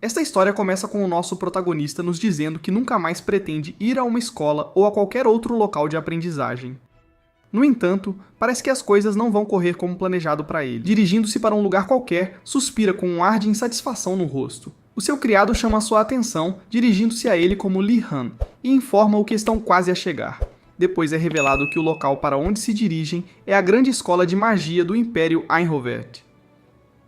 Esta história começa com o nosso protagonista nos dizendo que nunca mais pretende ir a uma escola ou a qualquer outro local de aprendizagem. No entanto, parece que as coisas não vão correr como planejado para ele. Dirigindo-se para um lugar qualquer, suspira com um ar de insatisfação no rosto. O seu criado chama sua atenção, dirigindo-se a ele como Li Han, e informa-o que estão quase a chegar. Depois é revelado que o local para onde se dirigem é a grande escola de magia do Império Einhovert.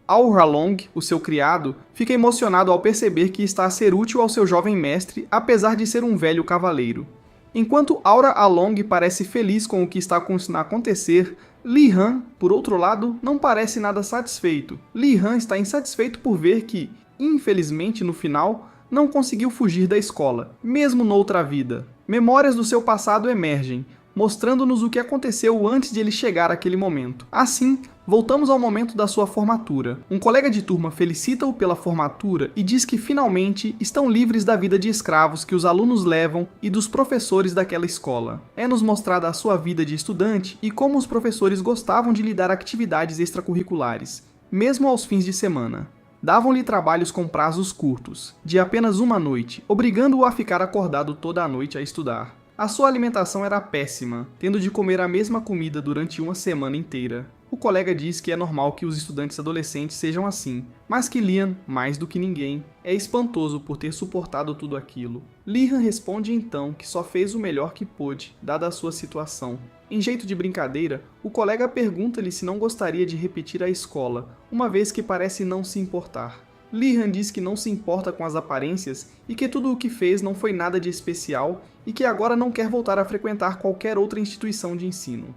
Aura Long, o seu criado, fica emocionado ao perceber que está a ser útil ao seu jovem mestre, apesar de ser um velho cavaleiro. Enquanto Aura Along parece feliz com o que está a acontecer, Li Han, por outro lado, não parece nada satisfeito. Li Han está insatisfeito por ver que, infelizmente no final, não conseguiu fugir da escola, mesmo noutra vida. Memórias do seu passado emergem, mostrando-nos o que aconteceu antes de ele chegar àquele momento. Assim, voltamos ao momento da sua formatura. Um colega de turma felicita-o pela formatura e diz que finalmente estão livres da vida de escravos que os alunos levam e dos professores daquela escola. É-nos mostrada a sua vida de estudante e como os professores gostavam de lhe dar atividades extracurriculares, mesmo aos fins de semana. Davam-lhe trabalhos com prazos curtos, de apenas uma noite, obrigando-o a ficar acordado toda a noite a estudar. A sua alimentação era péssima, tendo de comer a mesma comida durante uma semana inteira. O colega diz que é normal que os estudantes adolescentes sejam assim, mas que Lian, mais do que ninguém, é espantoso por ter suportado tudo aquilo. Lian responde então que só fez o melhor que pôde, dada a sua situação. Em jeito de brincadeira, o colega pergunta-lhe se não gostaria de repetir a escola, uma vez que parece não se importar. Li Han diz que não se importa com as aparências e que tudo o que fez não foi nada de especial e que agora não quer voltar a frequentar qualquer outra instituição de ensino.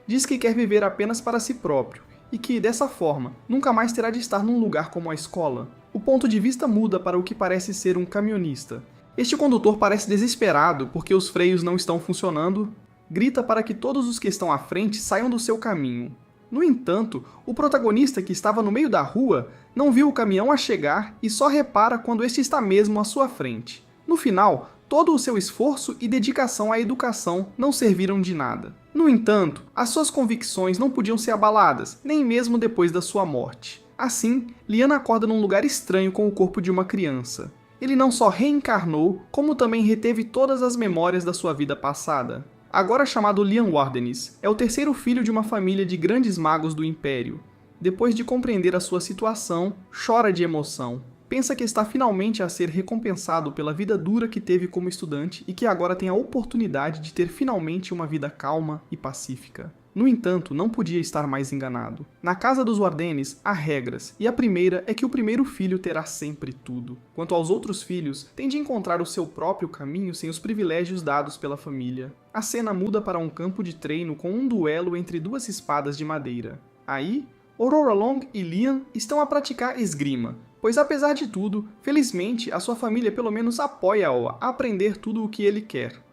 Diz que quer viver apenas para si próprio e que, dessa forma, nunca mais terá de estar num lugar como a escola. O ponto de vista muda para o que parece ser um camionista. Este condutor parece desesperado porque os freios não estão funcionando, grita para que todos os que estão à frente saiam do seu caminho. No entanto, o protagonista que estava no meio da rua não viu o caminhão a chegar e só repara quando este está mesmo à sua frente. No final, todo o seu esforço e dedicação à educação não serviram de nada. No entanto, as suas convicções não podiam ser abaladas, nem mesmo depois da sua morte. Assim, Lian acorda num lugar estranho com o corpo de uma criança. Ele não só reencarnou, como também reteve todas as memórias da sua vida passada. Agora chamado Lian Wardenis, é o terceiro filho de uma família de grandes magos do Império. Depois de compreender a sua situação, chora de emoção. Pensa que está finalmente a ser recompensado pela vida dura que teve como estudante e que agora tem a oportunidade de ter finalmente uma vida calma e pacífica. No entanto, não podia estar mais enganado. Na casa dos Wardenis há regras, e a primeira é que o primeiro filho terá sempre tudo. Quanto aos outros filhos, tem de encontrar o seu próprio caminho sem os privilégios dados pela família. A cena muda para um campo de treino com um duelo entre duas espadas de madeira. Aí, Aura Long e Lian estão a praticar esgrima, pois apesar de tudo, felizmente a sua família pelo menos apoia-o a aprender tudo o que ele quer.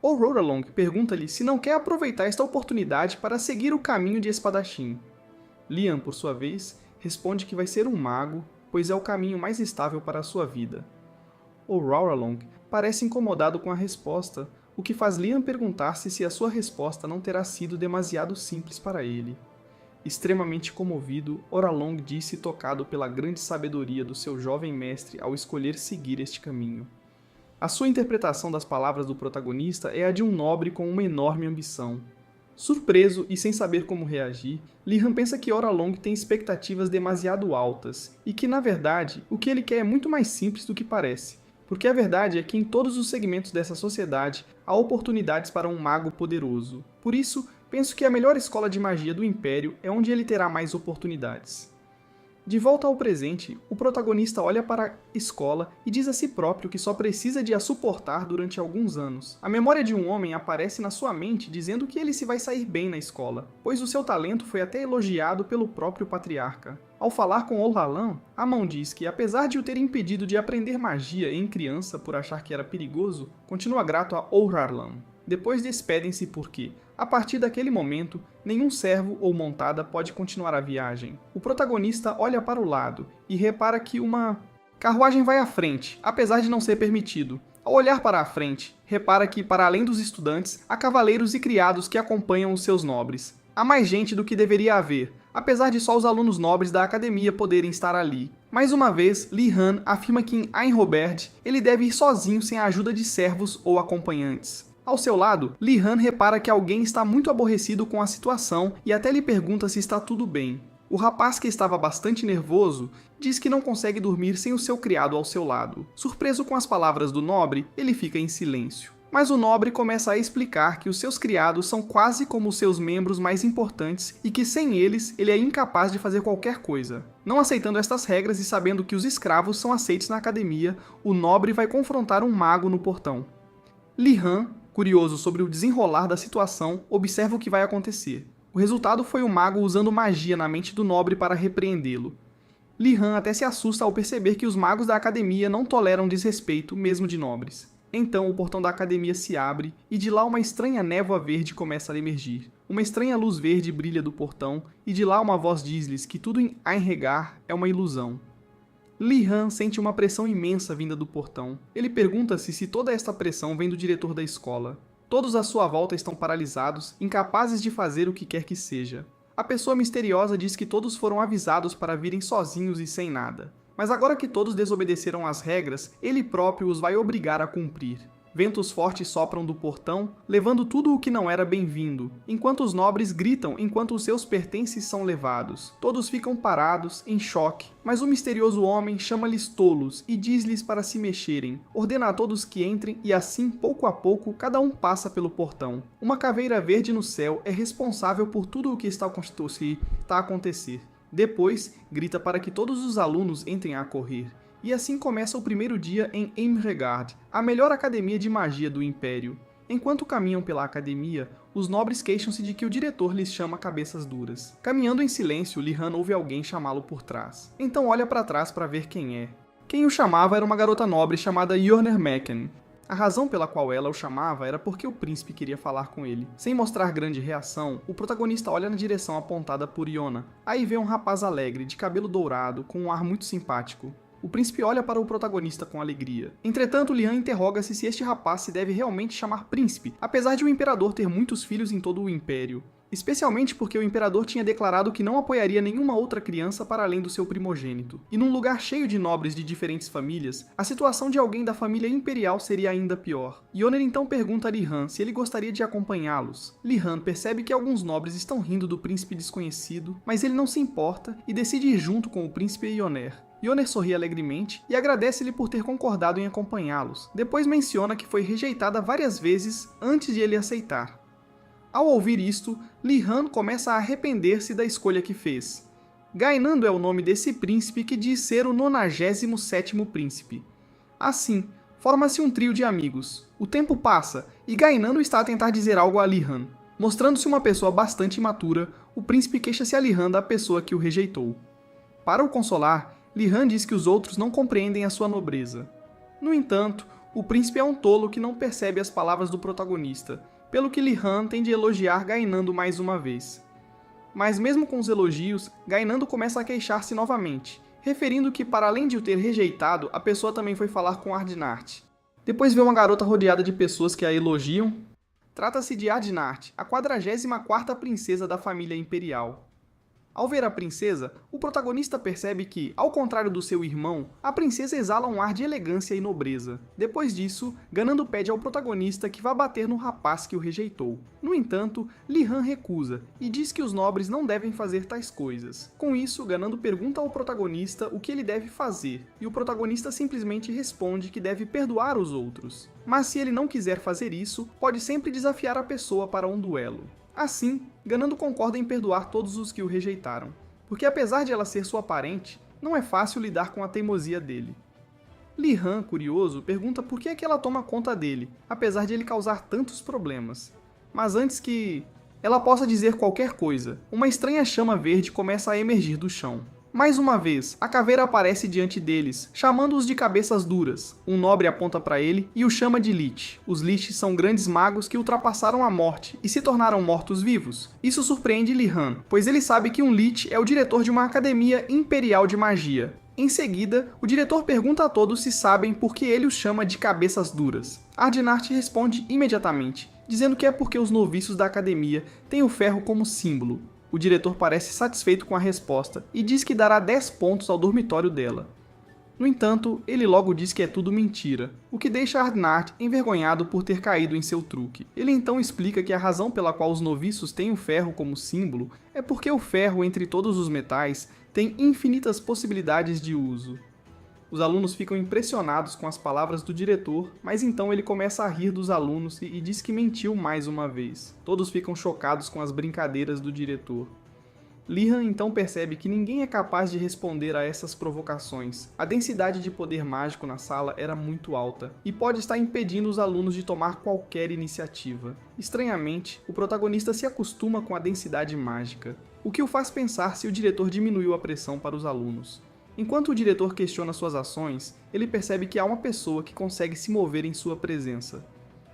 Aura Long pergunta-lhe se não quer aproveitar esta oportunidade para seguir o caminho de espadachim. Lian, por sua vez, responde que vai ser um mago, pois é o caminho mais estável para a sua vida. Aura Long parece incomodado com a resposta, o que faz Lian perguntar-se se a sua resposta não terá sido demasiado simples para ele. Extremamente comovido, Aura Long disse tocado pela grande sabedoria do seu jovem mestre ao escolher seguir este caminho. A sua interpretação das palavras do protagonista é a de um nobre com uma enorme ambição. Surpreso e sem saber como reagir, Li Han pensa que Aura Long tem expectativas demasiado altas e que, na verdade, o que ele quer é muito mais simples do que parece, porque a verdade é que em todos os segmentos dessa sociedade há oportunidades para um mago poderoso. Por isso, penso que a melhor escola de magia do Império é onde ele terá mais oportunidades. De volta ao presente, o protagonista olha para a escola e diz a si próprio que só precisa de a suportar durante alguns anos. A memória de um homem aparece na sua mente dizendo que ele se vai sair bem na escola, pois o seu talento foi até elogiado pelo próprio patriarca. Ao falar com Olhalan, Amon diz que, apesar de o ter impedido de aprender magia em criança por achar que era perigoso, continua grato a Olhalan. Depois despedem-se porque, a partir daquele momento, nenhum servo ou montada pode continuar a viagem. O protagonista olha para o lado e repara que uma carruagem vai à frente, apesar de não ser permitido. Ao olhar para a frente, repara que, para além dos estudantes, há cavaleiros e criados que acompanham os seus nobres. Há mais gente do que deveria haver, apesar de só os alunos nobres da academia poderem estar ali. Mais uma vez, Li Han afirma que em Ainroberd ele deve ir sozinho sem a ajuda de servos ou acompanhantes. Ao seu lado, Li Han repara que alguém está muito aborrecido com a situação e até lhe pergunta se está tudo bem. O rapaz, que estava bastante nervoso, diz que não consegue dormir sem o seu criado ao seu lado. Surpreso com as palavras do nobre, ele fica em silêncio. Mas o nobre começa a explicar que os seus criados são quase como os seus membros mais importantes e que sem eles ele é incapaz de fazer qualquer coisa. Não aceitando estas regras e sabendo que os escravos são aceitos na academia, o nobre vai confrontar um mago no portão. Li Han, curioso sobre o desenrolar da situação, observa o que vai acontecer. O resultado foi o mago usando magia na mente do nobre para repreendê-lo. Li Han até se assusta ao perceber que os magos da academia não toleram desrespeito, mesmo de nobres. Então o portão da academia se abre e de lá uma estranha névoa verde começa a emergir. Uma estranha luz verde brilha do portão e de lá uma voz diz-lhes que tudo em Ainregar é uma ilusão. Li Han sente uma pressão imensa vinda do portão. Ele pergunta-se se toda esta pressão vem do diretor da escola. Todos à sua volta estão paralisados, incapazes de fazer o que quer que seja. A pessoa misteriosa diz que todos foram avisados para virem sozinhos e sem nada. Mas agora que todos desobedeceram às regras, ele próprio os vai obrigar a cumprir. Ventos fortes sopram do portão, levando tudo o que não era bem-vindo, enquanto os nobres gritam enquanto os seus pertences são levados. Todos ficam parados, em choque, mas o misterioso homem chama-lhes tolos e diz-lhes para se mexerem, ordena a todos que entrem e assim, pouco a pouco, cada um passa pelo portão. Uma caveira verde no céu é responsável por tudo o que está a acontecer. Depois, grita para que todos os alunos entrem a correr. E assim começa o primeiro dia em Ainregard, a melhor academia de magia do Império. Enquanto caminham pela academia, os nobres queixam-se de que o diretor lhes chama cabeças duras. Caminhando em silêncio, Li Han ouve alguém chamá-lo por trás. Então olha para trás para ver quem é. Quem o chamava era uma garota nobre chamada Yorner Mecken. A razão pela qual ela o chamava era porque o príncipe queria falar com ele. Sem mostrar grande reação, o protagonista olha na direção apontada por Iona. Aí vê um rapaz alegre, de cabelo dourado, com um ar muito simpático. O príncipe olha para o protagonista com alegria. Entretanto, Li Han interroga-se se este rapaz se deve realmente chamar príncipe, apesar de o imperador ter muitos filhos em todo o império. Especialmente porque o imperador tinha declarado que não apoiaria nenhuma outra criança para além do seu primogênito. E num lugar cheio de nobres de diferentes famílias, a situação de alguém da família imperial seria ainda pior. Yoner então pergunta a Li Han se ele gostaria de acompanhá-los. Li Han percebe que alguns nobres estão rindo do príncipe desconhecido, mas ele não se importa e decide ir junto com o príncipe e Yoner. Yoner sorri alegremente e agradece-lhe por ter concordado em acompanhá-los. Depois menciona que foi rejeitada várias vezes antes de ele aceitar. Ao ouvir isto, Li Han começa a arrepender-se da escolha que fez. Gainando é o nome desse príncipe que diz ser o 97º príncipe. Assim, forma-se um trio de amigos. O tempo passa e Gainando está a tentar dizer algo a Li Han. Mostrando-se uma pessoa bastante imatura, o príncipe queixa-se a Li Han da pessoa que o rejeitou. Para o consolar, Li Han diz que os outros não compreendem a sua nobreza. No entanto, o príncipe é um tolo que não percebe as palavras do protagonista, pelo que Li Han tem de elogiar Gainando mais uma vez. Mas mesmo com os elogios, Gainando começa a queixar-se novamente, referindo que para além de o ter rejeitado, a pessoa também foi falar com Ardnart. Depois vê uma garota rodeada de pessoas que a elogiam. Trata-se de Ardnart, a 44ª princesa da família imperial. Ao ver a princesa, o protagonista percebe que, ao contrário do seu irmão, a princesa exala um ar de elegância e nobreza. Depois disso, Ganando pede ao protagonista que vá bater no rapaz que o rejeitou. No entanto, Li Han recusa e diz que os nobres não devem fazer tais coisas. Com isso, Ganando pergunta ao protagonista o que ele deve fazer, e o protagonista simplesmente responde que deve perdoar os outros. Mas se ele não quiser fazer isso, pode sempre desafiar a pessoa para um duelo. Assim, Ganando concorda em perdoar todos os que o rejeitaram, porque apesar de ela ser sua parente, não é fácil lidar com a teimosia dele. Li Han, curioso, pergunta por que é que ela toma conta dele, apesar de ele causar tantos problemas. Mas antes que ela possa dizer qualquer coisa, uma estranha chama verde começa a emergir do chão. Mais uma vez, a caveira aparece diante deles, chamando-os de cabeças duras. Um nobre aponta para ele e o chama de Lich. Os Lich são grandes magos que ultrapassaram a morte e se tornaram mortos-vivos. Isso surpreende Li Han, pois ele sabe que um Lich é o diretor de uma academia imperial de magia. Em seguida, o diretor pergunta a todos se sabem por que ele os chama de cabeças duras. Ardnart responde imediatamente, dizendo que é porque os noviços da academia têm o ferro como símbolo. O diretor parece satisfeito com a resposta e diz que dará 10 pontos ao dormitório dela. No entanto, ele logo diz que é tudo mentira, o que deixa Ardnart envergonhado por ter caído em seu truque. Ele então explica que a razão pela qual os noviços têm o ferro como símbolo é porque o ferro, entre todos os metais, tem infinitas possibilidades de uso. Os alunos ficam impressionados com as palavras do diretor, mas então ele começa a rir dos alunos e diz que mentiu mais uma vez. Todos ficam chocados com as brincadeiras do diretor. Li-Han então percebe que ninguém é capaz de responder a essas provocações. A densidade de poder mágico na sala era muito alta, e pode estar impedindo os alunos de tomar qualquer iniciativa. Estranhamente, o protagonista se acostuma com a densidade mágica, o que o faz pensar se o diretor diminuiu a pressão para os alunos. Enquanto o diretor questiona suas ações, ele percebe que há uma pessoa que consegue se mover em sua presença.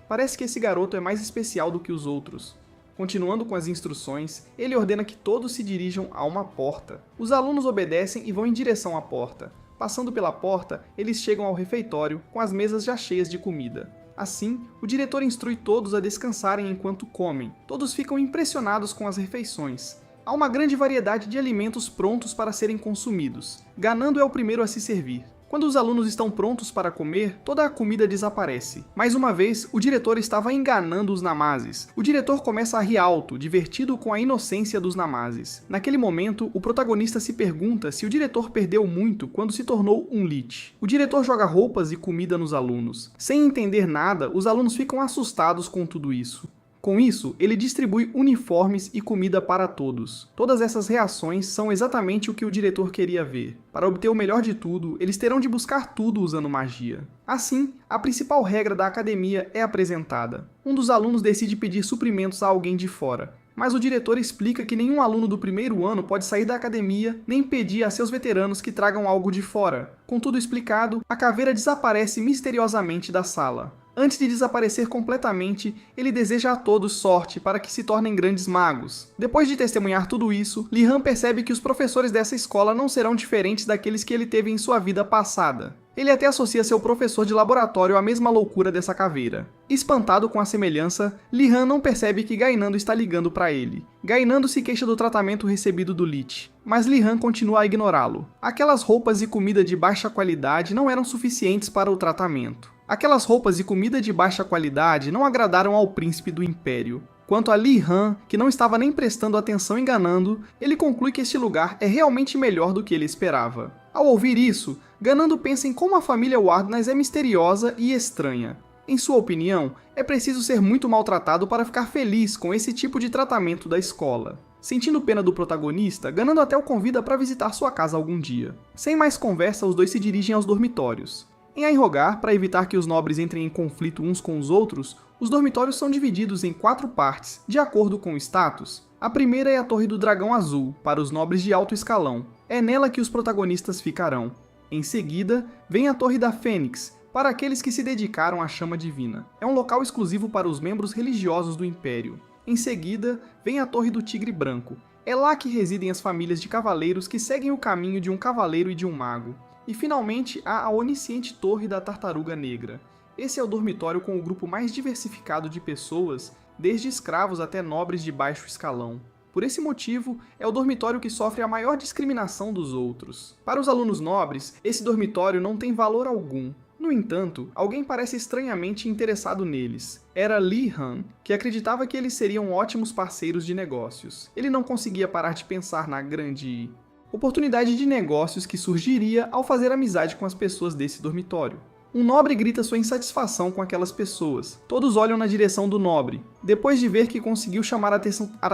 Parece que esse garoto é mais especial do que os outros. Continuando com as instruções, ele ordena que todos se dirijam a uma porta. Os alunos obedecem e vão em direção à porta. Passando pela porta, eles chegam ao refeitório, com as mesas já cheias de comida. Assim, o diretor instrui todos a descansarem enquanto comem. Todos ficam impressionados com as refeições. Há uma grande variedade de alimentos prontos para serem consumidos. Ganando é o primeiro a se servir. Quando os alunos estão prontos para comer, toda a comida desaparece. Mais uma vez, o diretor estava enganando os namazes. O diretor começa a rir alto, divertido com a inocência dos namazes. Naquele momento, o protagonista se pergunta se o diretor perdeu muito quando se tornou um lich. O diretor joga roupas e comida nos alunos. Sem entender nada, os alunos ficam assustados com tudo isso. Com isso, ele distribui uniformes e comida para todos. Todas essas reações são exatamente o que o diretor queria ver. Para obter o melhor de tudo, eles terão de buscar tudo usando magia. Assim, a principal regra da academia é apresentada. Um dos alunos decide pedir suprimentos a alguém de fora, mas o diretor explica que nenhum aluno do primeiro ano pode sair da academia nem pedir a seus veteranos que tragam algo de fora. Com tudo explicado, a caveira desaparece misteriosamente da sala. Antes de desaparecer completamente, ele deseja a todos sorte para que se tornem grandes magos. Depois de testemunhar tudo isso, Li-Han percebe que os professores dessa escola não serão diferentes daqueles que ele teve em sua vida passada. Ele até associa seu professor de laboratório à mesma loucura dessa caveira. Espantado com a semelhança, Li-Han não percebe que Gainando está ligando para ele. Gainando se queixa do tratamento recebido do Lich, mas Li-Han continua a ignorá-lo. Aquelas roupas e comida de baixa qualidade não eram suficientes para o tratamento. Aquelas roupas e comida de baixa qualidade não agradaram ao príncipe do Império. Quanto a Li-Han, que não estava nem prestando atenção enganando, ele conclui que este lugar é realmente melhor do que ele esperava. Ao ouvir isso, Ganando pensa em como a família Wardners é misteriosa e estranha. Em sua opinião, é preciso ser muito maltratado para ficar feliz com esse tipo de tratamento da escola. Sentindo pena do protagonista, Ganando até o convida para visitar sua casa algum dia. Sem mais conversa, os dois se dirigem aos dormitórios. Em Ainhogar, para evitar que os nobres entrem em conflito uns com os outros, os dormitórios são divididos em 4 partes, de acordo com o status. A primeira é a Torre do Dragão Azul, para os nobres de alto escalão. É nela que os protagonistas ficarão. Em seguida, vem a Torre da Fênix, para aqueles que se dedicaram à chama divina. É um local exclusivo para os membros religiosos do Império. Em seguida, vem a Torre do Tigre Branco. É lá que residem as famílias de cavaleiros que seguem o caminho de um cavaleiro e de um mago. E finalmente há a onisciente Torre da Tartaruga Negra. Esse é o dormitório com o grupo mais diversificado de pessoas, desde escravos até nobres de baixo escalão. Por esse motivo, é o dormitório que sofre a maior discriminação dos outros. Para os alunos nobres, esse dormitório não tem valor algum. No entanto, alguém parece estranhamente interessado neles. Era Li-Han, que acreditava que eles seriam ótimos parceiros de negócios. Ele não conseguia parar de pensar na grande oportunidade de negócios que surgiria ao fazer amizade com as pessoas desse dormitório. Um nobre grita sua insatisfação com aquelas pessoas. Todos olham na direção do nobre. Depois de ver que conseguiu chamar a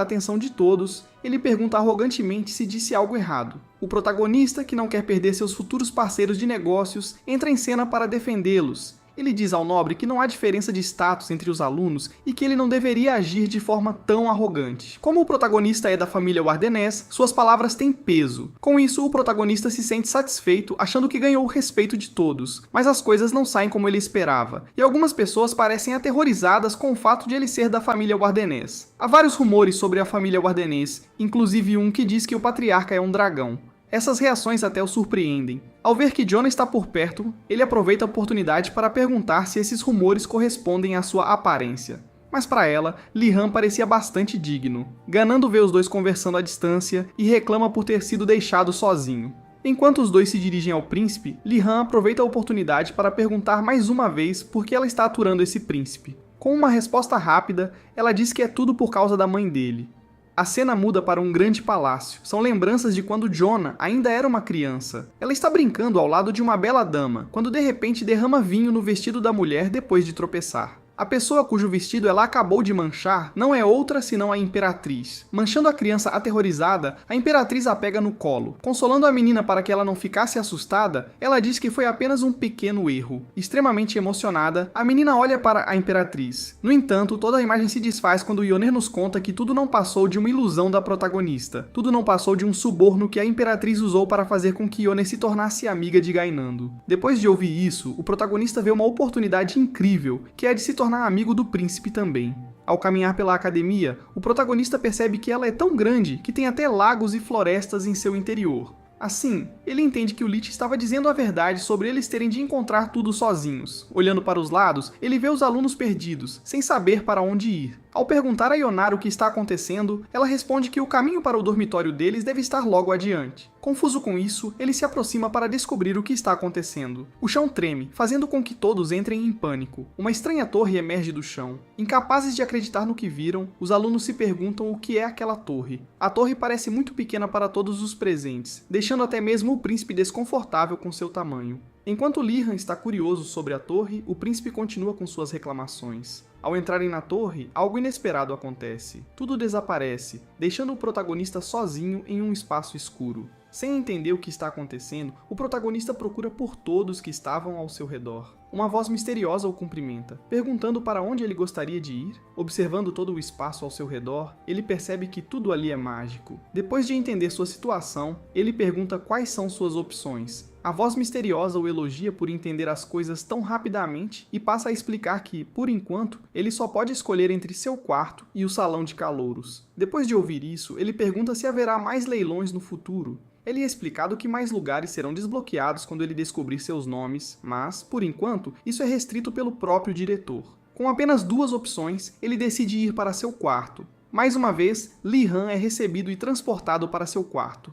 atenção de todos, ele pergunta arrogantemente se disse algo errado. O protagonista, que não quer perder seus futuros parceiros de negócios, entra em cena para defendê-los. Ele diz ao nobre que não há diferença de status entre os alunos e que ele não deveria agir de forma tão arrogante. Como o protagonista é da família Wardenés, suas palavras têm peso. Com isso, o protagonista se sente satisfeito, achando que ganhou o respeito de todos, mas as coisas não saem como ele esperava, e algumas pessoas parecem aterrorizadas com o fato de ele ser da família Wardenés. Há vários rumores sobre a família Wardenés, inclusive um que diz que o patriarca é um dragão. Essas reações até o surpreendem. Ao ver que Jonah está por perto, ele aproveita a oportunidade para perguntar se esses rumores correspondem à sua aparência. Mas para ela, Li-Han parecia bastante digno. Ganando vê os dois conversando à distância e reclama por ter sido deixado sozinho. Enquanto os dois se dirigem ao príncipe, Li-Han aproveita a oportunidade para perguntar mais uma vez por que ela está aturando esse príncipe. Com uma resposta rápida, ela diz que é tudo por causa da mãe dele. A cena muda para um grande palácio. São lembranças de quando Jonah ainda era uma criança. Ela está brincando ao lado de uma bela dama, quando de repente derrama vinho no vestido da mulher depois de tropeçar. A pessoa cujo vestido ela acabou de manchar não é outra senão a Imperatriz. Manchando a criança aterrorizada, a Imperatriz a pega no colo. Consolando a menina para que ela não ficasse assustada, ela diz que foi apenas um pequeno erro. Extremamente emocionada, a menina olha para a Imperatriz. No entanto, toda a imagem se desfaz quando Yoner nos conta que tudo não passou de uma ilusão da protagonista. Tudo não passou de um suborno que a Imperatriz usou para fazer com que Yoner se tornasse amiga de Gainando. Depois de ouvir isso, o protagonista vê uma oportunidade incrível, que é de se tornar amigo do príncipe também. Ao caminhar pela academia, o protagonista percebe que ela é tão grande que tem até lagos e florestas em seu interior. Assim, ele entende que o Lich estava dizendo a verdade sobre eles terem de encontrar tudo sozinhos. Olhando para os lados, ele vê os alunos perdidos, sem saber para onde ir. Ao perguntar a Ionar o que está acontecendo, ela responde que o caminho para o dormitório deles deve estar logo adiante. Confuso com isso, ele se aproxima para descobrir o que está acontecendo. O chão treme, fazendo com que todos entrem em pânico. Uma estranha torre emerge do chão. Incapazes de acreditar no que viram, os alunos se perguntam o que é aquela torre. A torre parece muito pequena para todos os presentes, deixando até mesmo o príncipe desconfortável com seu tamanho. Enquanto Li-Han está curioso sobre a torre, o príncipe continua com suas reclamações. Ao entrarem na torre, algo inesperado acontece. Tudo desaparece, deixando o protagonista sozinho em um espaço escuro. Sem entender o que está acontecendo, o protagonista procura por todos que estavam ao seu redor. Uma voz misteriosa o cumprimenta, perguntando para onde ele gostaria de ir. Observando todo o espaço ao seu redor, ele percebe que tudo ali é mágico. Depois de entender sua situação, ele pergunta quais são suas opções. A voz misteriosa o elogia por entender as coisas tão rapidamente e passa a explicar que, por enquanto, ele só pode escolher entre seu quarto e o salão de calouros. Depois de ouvir isso, ele pergunta se haverá mais leilões no futuro. Ele é explicado que mais lugares serão desbloqueados quando ele descobrir seus nomes, mas, por enquanto, isso é restrito pelo próprio diretor. Com apenas 2 opções, ele decide ir para seu quarto. Mais uma vez, Li-Han é recebido e transportado para seu quarto.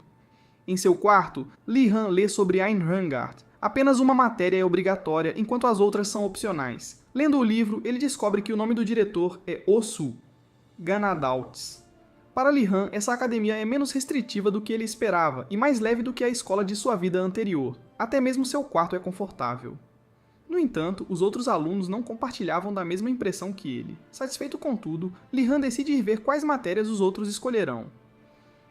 Em seu quarto, Li-Han lê sobre Einhrangarth. Apenas uma matéria é obrigatória, enquanto as outras são opcionais. Lendo o livro, ele descobre que o nome do diretor é Osu Ganadalts. Para Li-Han, essa academia é menos restritiva do que ele esperava e mais leve do que a escola de sua vida anterior. Até mesmo seu quarto é confortável. No entanto, os outros alunos não compartilhavam da mesma impressão que ele. Satisfeito com tudo, Li-Han decide ir ver quais matérias os outros escolherão.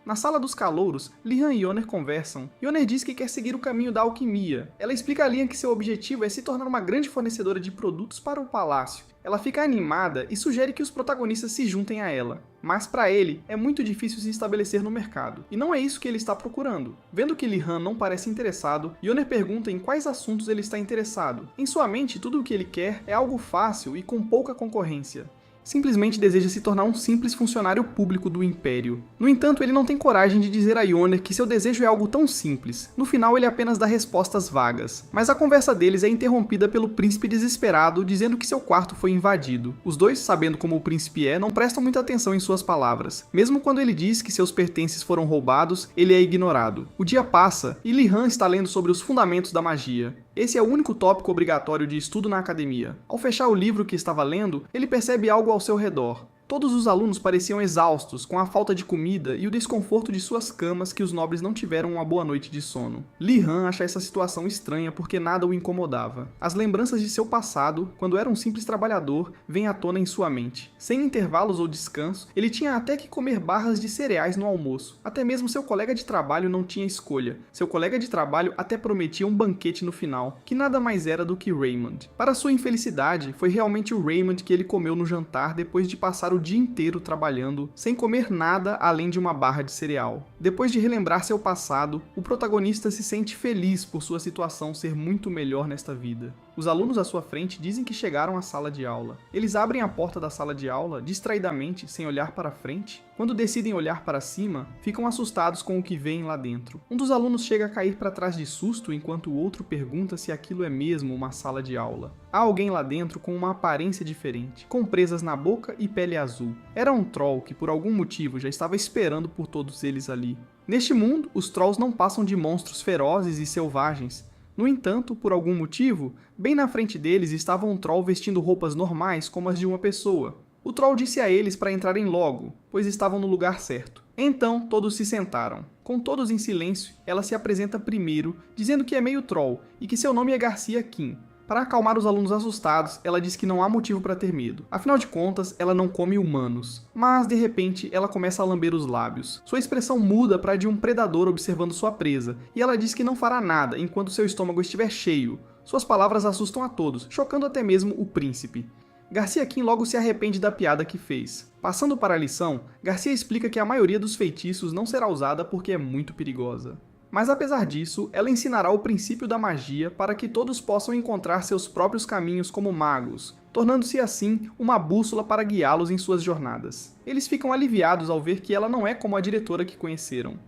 Na sala dos calouros, Li-Han e Yoner conversam. Yoner diz que quer seguir o caminho da alquimia. Ela explica a Li-Han que seu objetivo é se tornar uma grande fornecedora de produtos para o palácio. Ela fica animada e sugere que os protagonistas se juntem a ela. Mas para ele, é muito difícil se estabelecer no mercado. E não é isso que ele está procurando. Vendo que Li-Han não parece interessado, Yoner pergunta em quais assuntos ele está interessado. Em sua mente, tudo o que ele quer é algo fácil e com pouca concorrência. Simplesmente deseja se tornar um simples funcionário público do Império. No entanto, ele não tem coragem de dizer a Yoner que seu desejo é algo tão simples. No final, ele apenas dá respostas vagas. Mas a conversa deles é interrompida pelo príncipe desesperado, dizendo que seu quarto foi invadido. Os dois, sabendo como o príncipe é, não prestam muita atenção em suas palavras. Mesmo quando ele diz que seus pertences foram roubados, ele é ignorado. O dia passa, e Li-Han está lendo sobre os fundamentos da magia. Esse é o único tópico obrigatório de estudo na academia. Ao fechar o livro que estava lendo, ele percebe algo ao seu redor. Todos os alunos pareciam exaustos, com a falta de comida e o desconforto de suas camas que os nobres não tiveram uma boa noite de sono. Li-Han acha essa situação estranha porque nada o incomodava. As lembranças de seu passado, quando era um simples trabalhador, vêm à tona em sua mente. Sem intervalos ou descanso, ele tinha até que comer barras de cereais no almoço. Até mesmo seu colega de trabalho não tinha escolha. Seu colega de trabalho até prometia um banquete no final, que nada mais era do que Raymond. Para sua infelicidade, foi realmente o Raymond que ele comeu no jantar depois de passar o dia inteiro trabalhando, sem comer nada além de uma barra de cereal. Depois de relembrar seu passado, o protagonista se sente feliz por sua situação ser muito melhor nesta vida. Os alunos à sua frente dizem que chegaram à sala de aula. Eles abrem a porta da sala de aula distraidamente, sem olhar para frente. Quando decidem olhar para cima, ficam assustados com o que veem lá dentro. Um dos alunos chega a cair para trás de susto enquanto o outro pergunta se aquilo é mesmo uma sala de aula. Há alguém lá dentro com uma aparência diferente, com presas na boca e pele azul. Era um troll que por algum motivo já estava esperando por todos eles ali. Neste mundo, os trolls não passam de monstros ferozes e selvagens. No entanto, por algum motivo, bem na frente deles estava um troll vestindo roupas normais como as de uma pessoa. O troll disse a eles para entrarem logo, pois estavam no lugar certo. Então, todos se sentaram. Com todos em silêncio, ela se apresenta primeiro, dizendo que é meio troll e que seu nome é Garcia Kim. Para acalmar os alunos assustados, ela diz que não há motivo para ter medo. Afinal de contas, ela não come humanos. Mas, de repente, ela começa a lamber os lábios. Sua expressão muda para a de um predador observando sua presa, e ela diz que não fará nada enquanto seu estômago estiver cheio. Suas palavras assustam a todos, chocando até mesmo o príncipe. Garcia Kim logo se arrepende da piada que fez. Passando para a lição, Garcia explica que a maioria dos feitiços não será usada porque é muito perigosa. Mas apesar disso, ela ensinará o princípio da magia para que todos possam encontrar seus próprios caminhos como magos, tornando-se assim uma bússola para guiá-los em suas jornadas. Eles ficam aliviados ao ver que ela não é como a diretora que conheceram.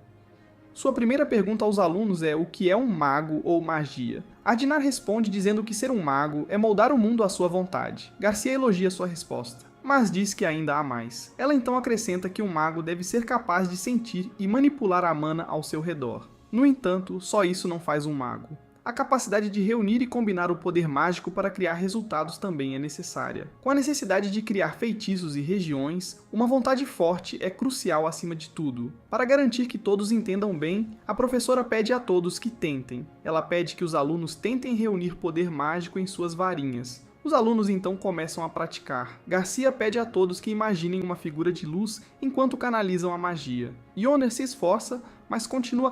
Sua primeira pergunta aos alunos é o que é um mago ou magia. Ardinar responde dizendo que ser um mago é moldar o mundo à sua vontade. Garcia elogia sua resposta, mas diz que ainda há mais. Ela então acrescenta que um mago deve ser capaz de sentir e manipular a mana ao seu redor. No entanto, só isso não faz um mago. A capacidade de reunir e combinar o poder mágico para criar resultados também é necessária. Com a necessidade de criar feitiços e regiões, uma vontade forte é crucial acima de tudo. Para garantir que todos entendam bem, a professora pede a todos que tentem. Ela pede que os alunos tentem reunir poder mágico em suas varinhas. Os alunos então começam a praticar. Garcia pede a todos que imaginem uma figura de luz enquanto canalizam a magia. Yoner se esforça, mas continua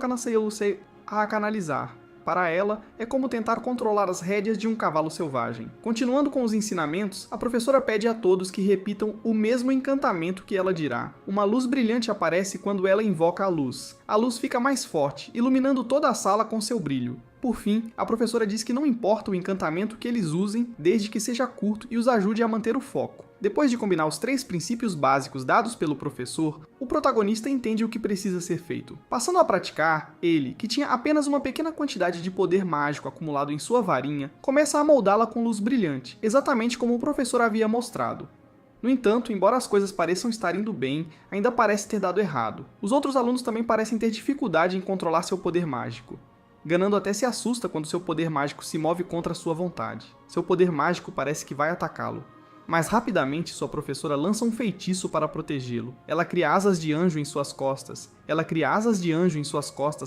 a canalizar. Para ela, é como tentar controlar as rédeas de um cavalo selvagem. Continuando com os ensinamentos, a professora pede a todos que repitam o mesmo encantamento que ela dirá. Uma luz brilhante aparece quando ela invoca a luz. A luz fica mais forte, iluminando toda a sala com seu brilho. Por fim, a professora diz que não importa o encantamento que eles usem, desde que seja curto e os ajude a manter o foco. Depois de combinar os 3 princípios básicos dados pelo professor, o protagonista entende o que precisa ser feito. Passando a praticar, ele, que tinha apenas uma pequena quantidade de poder mágico acumulado em sua varinha, começa a moldá-la com luz brilhante, exatamente como o professor havia mostrado. No entanto, embora as coisas pareçam estar indo bem, ainda parece ter dado errado. Os outros alunos também parecem ter dificuldade em controlar seu poder mágico. Ganando até se assusta quando seu poder mágico se move contra sua vontade. Seu poder mágico parece que vai atacá-lo. Mas rapidamente sua professora lança um feitiço para protegê-lo. Ela cria asas de anjo em suas costas.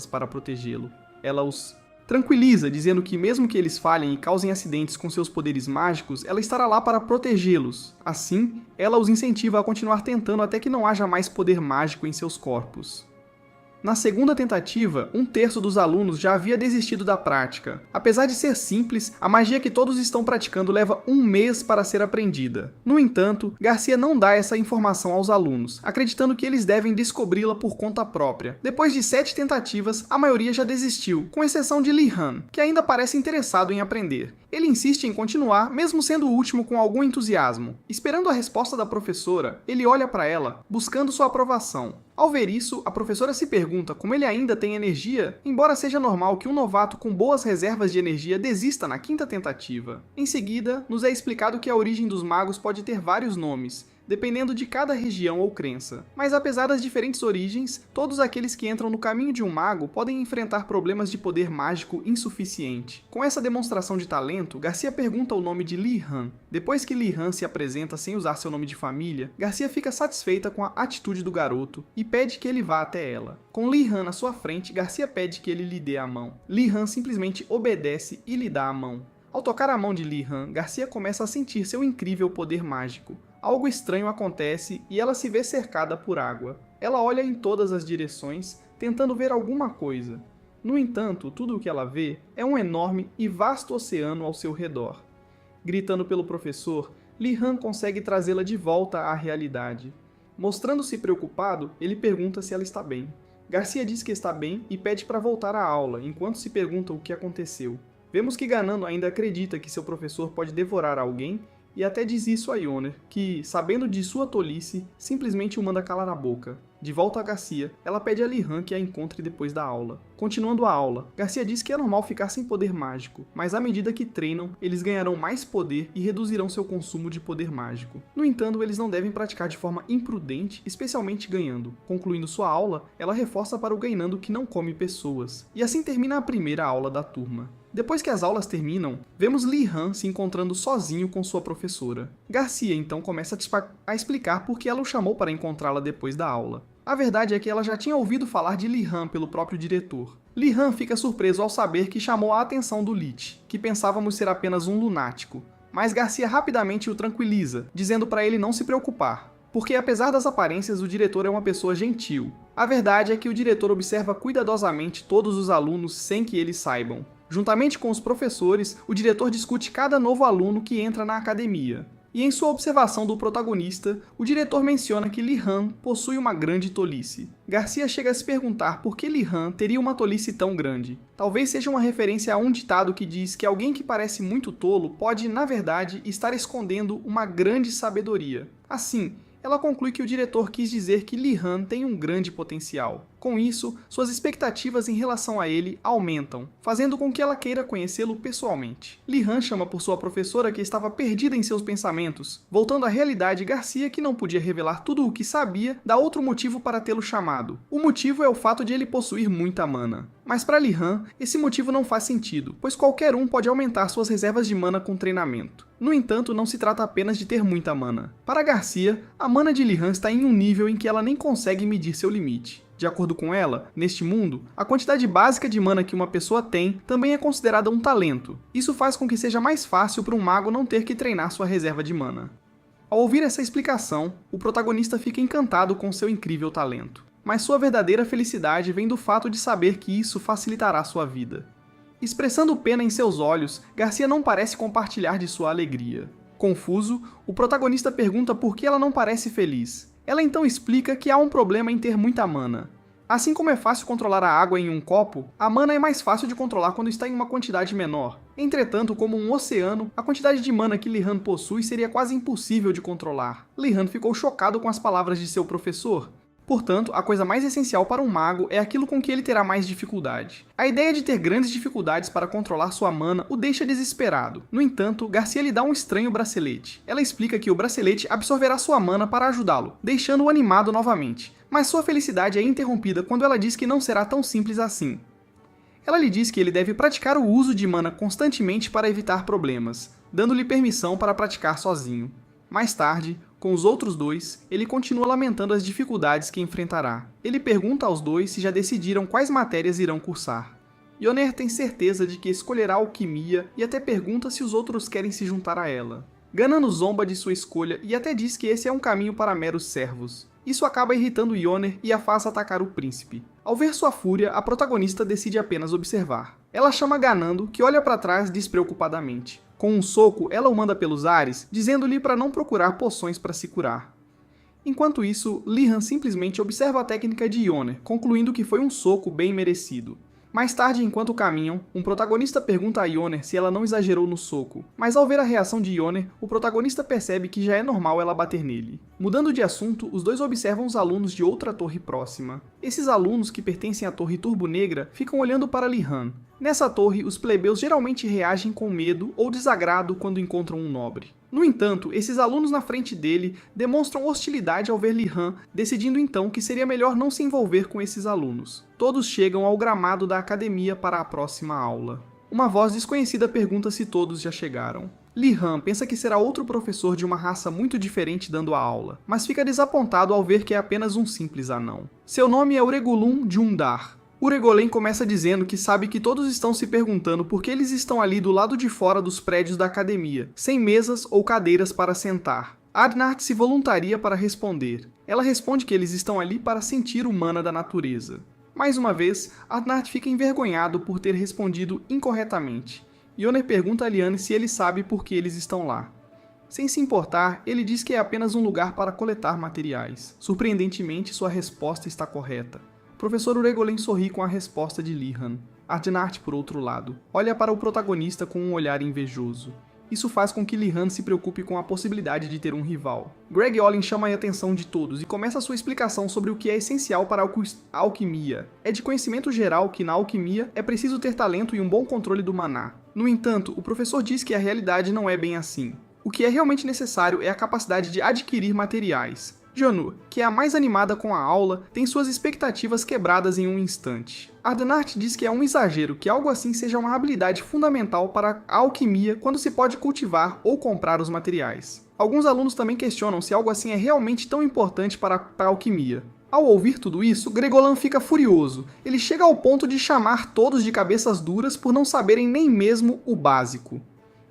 Para protegê-lo. Ela os tranquiliza, dizendo que mesmo que eles falhem e causem acidentes com seus poderes mágicos, ela estará lá para protegê-los. Assim, ela os incentiva a continuar tentando até que não haja mais poder mágico em seus corpos. Na segunda tentativa, 1/3 dos alunos já havia desistido da prática. Apesar de ser simples, a magia que todos estão praticando leva 1 mês para ser aprendida. No entanto, Garcia não dá essa informação aos alunos, acreditando que eles devem descobri-la por conta própria. Depois de 7 tentativas, a maioria já desistiu, com exceção de Li Han, que ainda parece interessado em aprender. Ele insiste em continuar, mesmo sendo o último com algum entusiasmo. Esperando a resposta da professora, ele olha para ela, buscando sua aprovação. Ao ver isso, a professora se pergunta como ele ainda tem energia, embora seja normal que um novato com boas reservas de energia desista na 5ª tentativa. Em seguida, nos é explicado que a origem dos magos pode ter vários nomes, dependendo de cada região ou crença. Mas apesar das diferentes origens, todos aqueles que entram no caminho de um mago podem enfrentar problemas de poder mágico insuficiente. Com essa demonstração de talento, Garcia pergunta o nome de Li Han. Depois que Li Han se apresenta sem usar seu nome de família, Garcia fica satisfeita com a atitude do garoto e pede que ele vá até ela. Com Li Han na sua frente, Garcia pede que ele lhe dê a mão. Li Han simplesmente obedece e lhe dá a mão. Ao tocar a mão de Li Han, Garcia começa a sentir seu incrível poder mágico. Algo estranho acontece e ela se vê cercada por água. Ela olha em todas as direções, tentando ver alguma coisa. No entanto, tudo o que ela vê é um enorme e vasto oceano ao seu redor. Gritando pelo professor, Li Han consegue trazê-la de volta à realidade. Mostrando-se preocupado, ele pergunta se ela está bem. Garcia diz que está bem e pede para voltar à aula, enquanto se pergunta o que aconteceu. Vemos que Ganando ainda acredita que seu professor pode devorar alguém e até diz isso a Ioner, que, sabendo de sua tolice, simplesmente o manda calar a boca. De volta a Garcia, ela pede a Li-Han que a encontre depois da aula. Continuando a aula, Garcia diz que é normal ficar sem poder mágico, mas à medida que treinam, eles ganharão mais poder e reduzirão seu consumo de poder mágico. No entanto, eles não devem praticar de forma imprudente, especialmente ganhando. Concluindo sua aula, ela reforça para o Ganando que não come pessoas. E assim termina a primeira aula da turma. Depois que as aulas terminam, vemos Li-Han se encontrando sozinho com sua professora. Garcia então começa a explicar por que ela o chamou para encontrá-la depois da aula. A verdade é que ela já tinha ouvido falar de Li-Han pelo próprio diretor. Li-Han fica surpreso ao saber que chamou a atenção do Lich, que pensávamos ser apenas um lunático. Mas Garcia rapidamente o tranquiliza, dizendo para ele não se preocupar, porque apesar das aparências, o diretor é uma pessoa gentil. A verdade é que o diretor observa cuidadosamente todos os alunos sem que eles saibam. Juntamente com os professores, o diretor discute cada novo aluno que entra na academia. E em sua observação do protagonista, o diretor menciona que Li-Han possui uma grande tolice. Garcia chega a se perguntar por que Li-Han teria uma tolice tão grande. Talvez seja uma referência a um ditado que diz que alguém que parece muito tolo pode, na verdade, estar escondendo uma grande sabedoria. Assim, ela conclui que o diretor quis dizer que Li-Han tem um grande potencial. Com isso, suas expectativas em relação a ele aumentam, fazendo com que ela queira conhecê-lo pessoalmente. Li-Han chama por sua professora que estava perdida em seus pensamentos. Voltando à realidade, Garcia, que não podia revelar tudo o que sabia, dá outro motivo para tê-lo chamado. O motivo é o fato de ele possuir muita mana. Mas para Li-Han, esse motivo não faz sentido, pois qualquer um pode aumentar suas reservas de mana com treinamento. No entanto, não se trata apenas de ter muita mana. Para Garcia, a mana de Li-Han está em um nível em que ela nem consegue medir seu limite. De acordo com ela, neste mundo, a quantidade básica de mana que uma pessoa tem também é considerada um talento. Isso faz com que seja mais fácil para um mago não ter que treinar sua reserva de mana. Ao ouvir essa explicação, o protagonista fica encantado com seu incrível talento. Mas sua verdadeira felicidade vem do fato de saber que isso facilitará sua vida. Expressando pena em seus olhos, Garcia não parece compartilhar de sua alegria. Confuso, o protagonista pergunta por que ela não parece feliz. Ela então explica que há um problema em ter muita mana. Assim como é fácil controlar a água em um copo, a mana é mais fácil de controlar quando está em uma quantidade menor. Entretanto, como um oceano, a quantidade de mana que Li-Han possui seria quase impossível de controlar. Li-Han ficou chocado com as palavras de seu professor. Portanto, a coisa mais essencial para um mago é aquilo com que ele terá mais dificuldade. A ideia de ter grandes dificuldades para controlar sua mana o deixa desesperado. No entanto, Garcia lhe dá um estranho bracelete. Ela explica que o bracelete absorverá sua mana para ajudá-lo, deixando-o animado novamente. Mas sua felicidade é interrompida quando ela diz que não será tão simples assim. Ela lhe diz que ele deve praticar o uso de mana constantemente para evitar problemas, dando-lhe permissão para praticar sozinho. Mais tarde, com os outros dois, ele continua lamentando as dificuldades que enfrentará. Ele pergunta aos dois se já decidiram quais matérias irão cursar. Ioner tem certeza de que escolherá alquimia e até pergunta se os outros querem se juntar a ela. Ganando zomba de sua escolha e até diz que esse é um caminho para meros servos. Isso acaba irritando Ioner e a faz atacar o príncipe. Ao ver sua fúria, a protagonista decide apenas observar. Ela chama Ganando, que olha para trás despreocupadamente. Com um soco, ela o manda pelos ares, dizendo-lhe para não procurar poções para se curar. Enquanto isso, Li-Han simplesmente observa a técnica de Ioner, concluindo que foi um soco bem merecido. Mais tarde, enquanto caminham, um protagonista pergunta a Ioner se ela não exagerou no soco, mas ao ver a reação de Ioner, o protagonista percebe que já é normal ela bater nele. Mudando de assunto, os dois observam os alunos de outra torre próxima. Esses alunos, que pertencem à torre Turbo Negra, ficam olhando para Li-Han. Nessa torre, os plebeus geralmente reagem com medo ou desagrado quando encontram um nobre. No entanto, esses alunos na frente dele demonstram hostilidade ao ver Li-Han, decidindo então que seria melhor não se envolver com esses alunos. Todos chegam ao gramado da academia para a próxima aula. Uma voz desconhecida pergunta se todos já chegaram. Li-Han pensa que será outro professor de uma raça muito diferente dando a aula, mas fica desapontado ao ver que é apenas um simples anão. Seu nome é Uregulum de Undar. Uregolem começa dizendo que sabe que todos estão se perguntando por que eles estão ali do lado de fora dos prédios da academia, sem mesas ou cadeiras para sentar. Adnart se voluntaria para responder. Ela responde que eles estão ali para sentir o mana da natureza. Mais uma vez, Adnart fica envergonhado por ter respondido incorretamente. Ioner pergunta a Liane se ele sabe por que eles estão lá. Sem se importar, ele diz que é apenas um lugar para coletar materiais. Surpreendentemente, sua resposta está correta. O professor Uregolin sorri com a resposta de Li-Han. Ardnart, por outro lado, olha para o protagonista com um olhar invejoso. Isso faz com que Li-Han se preocupe com a possibilidade de ter um rival. Greg Olin chama a atenção de todos e começa sua explicação sobre o que é essencial para a alquimia. É de conhecimento geral que na alquimia é preciso ter talento e um bom controle do maná. No entanto, o professor diz que a realidade não é bem assim. O que é realmente necessário é a capacidade de adquirir materiais. Jonu, que é a mais animada com a aula, tem suas expectativas quebradas em um instante. Ardnart diz que é um exagero que algo assim seja uma habilidade fundamental para a alquimia quando se pode cultivar ou comprar os materiais. Alguns alunos também questionam se algo assim é realmente tão importante para a alquimia. Ao ouvir tudo isso, Gregolan fica furioso. Ele chega ao ponto de chamar todos de cabeças duras por não saberem nem mesmo o básico.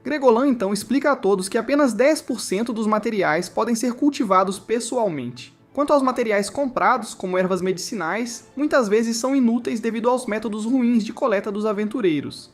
Gregolan então explica a todos que apenas 10% dos materiais podem ser cultivados pessoalmente. Quanto aos materiais comprados, como ervas medicinais, muitas vezes são inúteis devido aos métodos ruins de coleta dos aventureiros.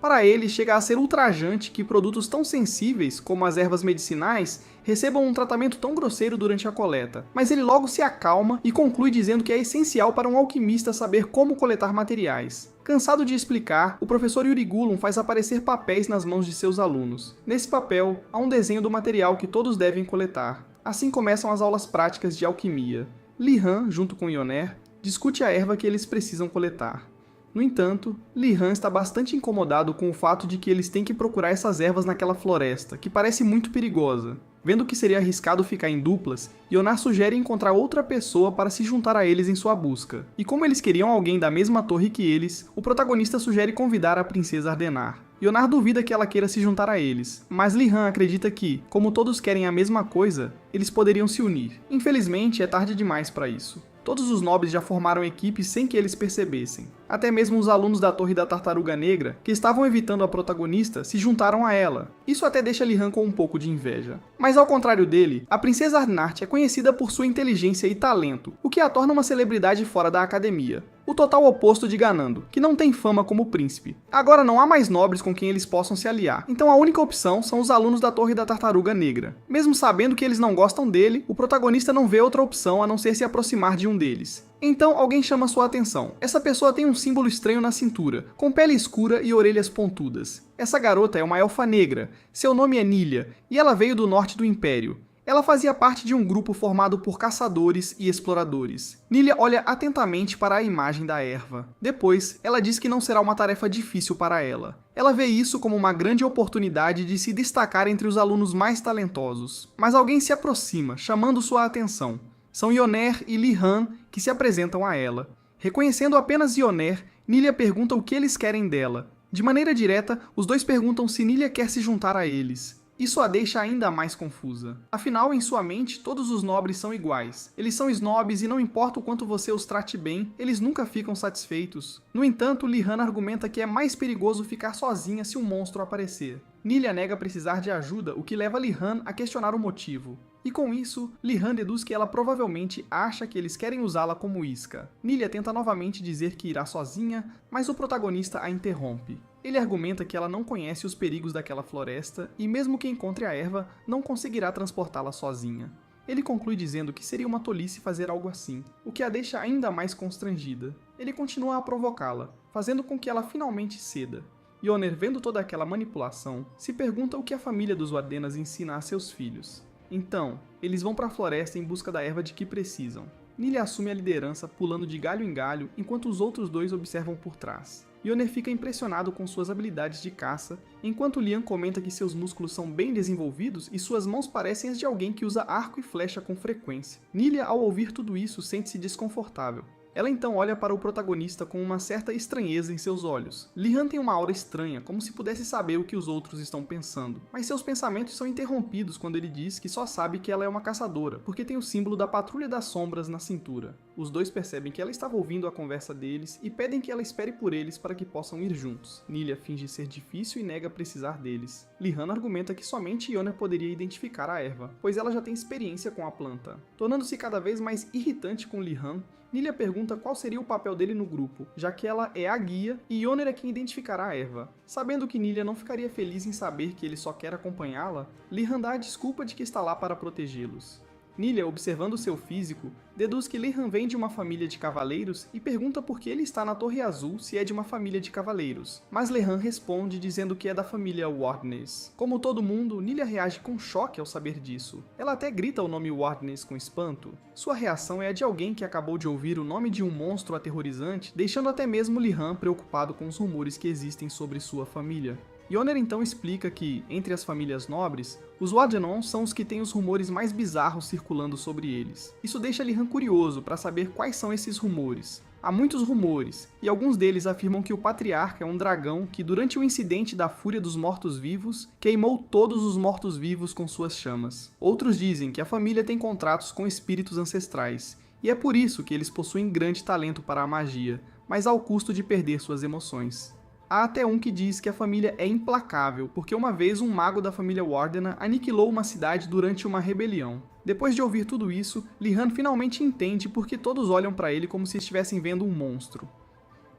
Para ele, chega a ser ultrajante que produtos tão sensíveis, como as ervas medicinais, recebam um tratamento tão grosseiro durante a coleta, mas ele logo se acalma e conclui dizendo que é essencial para um alquimista saber como coletar materiais. Cansado de explicar, o professor Yurigulum faz aparecer papéis nas mãos de seus alunos. Nesse papel, há um desenho do material que todos devem coletar. Assim começam as aulas práticas de alquimia. Li-Han, junto com Ioner, discute a erva que eles precisam coletar. No entanto, Li-Han está bastante incomodado com o fato de que eles têm que procurar essas ervas naquela floresta, que parece muito perigosa. Vendo que seria arriscado ficar em duplas, Ionar sugere encontrar outra pessoa para se juntar a eles em sua busca. E como eles queriam alguém da mesma torre que eles, o protagonista sugere convidar a princesa Ardenar. Ionar duvida que ela queira se juntar a eles, mas Li-Han acredita que, como todos querem a mesma coisa, eles poderiam se unir. Infelizmente, é tarde demais para isso. Todos os nobres já formaram equipes sem que eles percebessem. Até mesmo os alunos da Torre da Tartaruga Negra, que estavam evitando a protagonista, se juntaram a ela. Isso até deixa Li-Han com um pouco de inveja. Mas ao contrário dele, a princesa Ardnart é conhecida por sua inteligência e talento, o que a torna uma celebridade fora da academia. O total oposto de Ganando, que não tem fama como príncipe. Agora não há mais nobres com quem eles possam se aliar, então a única opção são os alunos da Torre da Tartaruga Negra. Mesmo sabendo que eles não gostam dele, o protagonista não vê outra opção a não ser se aproximar de um deles. Então alguém chama sua atenção. Essa pessoa tem um símbolo estranho na cintura, com pele escura e orelhas pontudas. Essa garota é uma elfa negra, seu nome é Nilia, e ela veio do norte do Império. Ela fazia parte de um grupo formado por caçadores e exploradores. Nilia olha atentamente para a imagem da erva. Depois, ela diz que não será uma tarefa difícil para ela. Ela vê isso como uma grande oportunidade de se destacar entre os alunos mais talentosos. Mas alguém se aproxima, chamando sua atenção. São Ioner e Li-Han que se apresentam a ela. Reconhecendo apenas Ioner, Nilia pergunta o que eles querem dela. De maneira direta, os dois perguntam se Nilia quer se juntar a eles. Isso a deixa ainda mais confusa. Afinal, em sua mente, todos os nobres são iguais. Eles são snobs e não importa o quanto você os trate bem, eles nunca ficam satisfeitos. No entanto, Li-Han argumenta que é mais perigoso ficar sozinha se um monstro aparecer. Nilia nega precisar de ajuda, o que leva Li-Han a questionar o motivo. E com isso, Li-Han deduz que ela provavelmente acha que eles querem usá-la como isca. Nilia tenta novamente dizer que irá sozinha, mas o protagonista a interrompe. Ele argumenta que ela não conhece os perigos daquela floresta e mesmo que encontre a erva, não conseguirá transportá-la sozinha. Ele conclui dizendo que seria uma tolice fazer algo assim, o que a deixa ainda mais constrangida. Ele continua a provocá-la, fazendo com que ela finalmente ceda. Ioner, vendo toda aquela manipulação, se pergunta o que a família dos Wardenas ensina a seus filhos. Então, eles vão para a floresta em busca da erva de que precisam. Nilia assume a liderança, pulando de galho em galho, enquanto os outros dois observam por trás. Ioner fica impressionado com suas habilidades de caça, enquanto Lian comenta que seus músculos são bem desenvolvidos e suas mãos parecem as de alguém que usa arco e flecha com frequência. Nilia, ao ouvir tudo isso, sente-se desconfortável. Ela então olha para o protagonista com uma certa estranheza em seus olhos. Li-Han tem uma aura estranha, como se pudesse saber o que os outros estão pensando. Mas seus pensamentos são interrompidos quando ele diz que só sabe que ela é uma caçadora, porque tem o símbolo da Patrulha das Sombras na cintura. Os dois percebem que ela estava ouvindo a conversa deles e pedem que ela espere por eles para que possam ir juntos. Nilia finge ser difícil e nega precisar deles. Li-Han argumenta que somente Ioner poderia identificar a erva, pois ela já tem experiência com a planta. Tornando-se cada vez mais irritante com Li-Han, Nilia pergunta qual seria o papel dele no grupo, já que ela é a guia e Ioner é quem identificará a erva. Sabendo que Nilia não ficaria feliz em saber que ele só quer acompanhá-la, Li-Han dá a desculpa de que está lá para protegê-los. Nilia, observando seu físico, deduz que Li Han vem de uma família de cavaleiros e pergunta por que ele está na Torre Azul se é de uma família de cavaleiros. Mas Li Han responde dizendo que é da família Wardness. Como todo mundo, Nilia reage com choque ao saber disso. Ela até grita o nome Wardness com espanto. Sua reação é a de alguém que acabou de ouvir o nome de um monstro aterrorizante, deixando até mesmo Li Han preocupado com os rumores que existem sobre sua família. Yoner então explica que, entre as famílias nobres, os Wardenon são os que têm os rumores mais bizarros circulando sobre eles. Isso deixa Li Han curioso para saber quais são esses rumores. Há muitos rumores, e alguns deles afirmam que o Patriarca é um dragão que, durante o incidente da Fúria dos Mortos-Vivos, queimou todos os mortos-vivos com suas chamas. Outros dizem que a família tem contratos com espíritos ancestrais, e é por isso que eles possuem grande talento para a magia, mas ao custo de perder suas emoções. Há até um que diz que a família é implacável, porque uma vez um mago da família Warden aniquilou uma cidade durante uma rebelião. Depois de ouvir tudo isso, Li Han finalmente entende porque todos olham para ele como se estivessem vendo um monstro.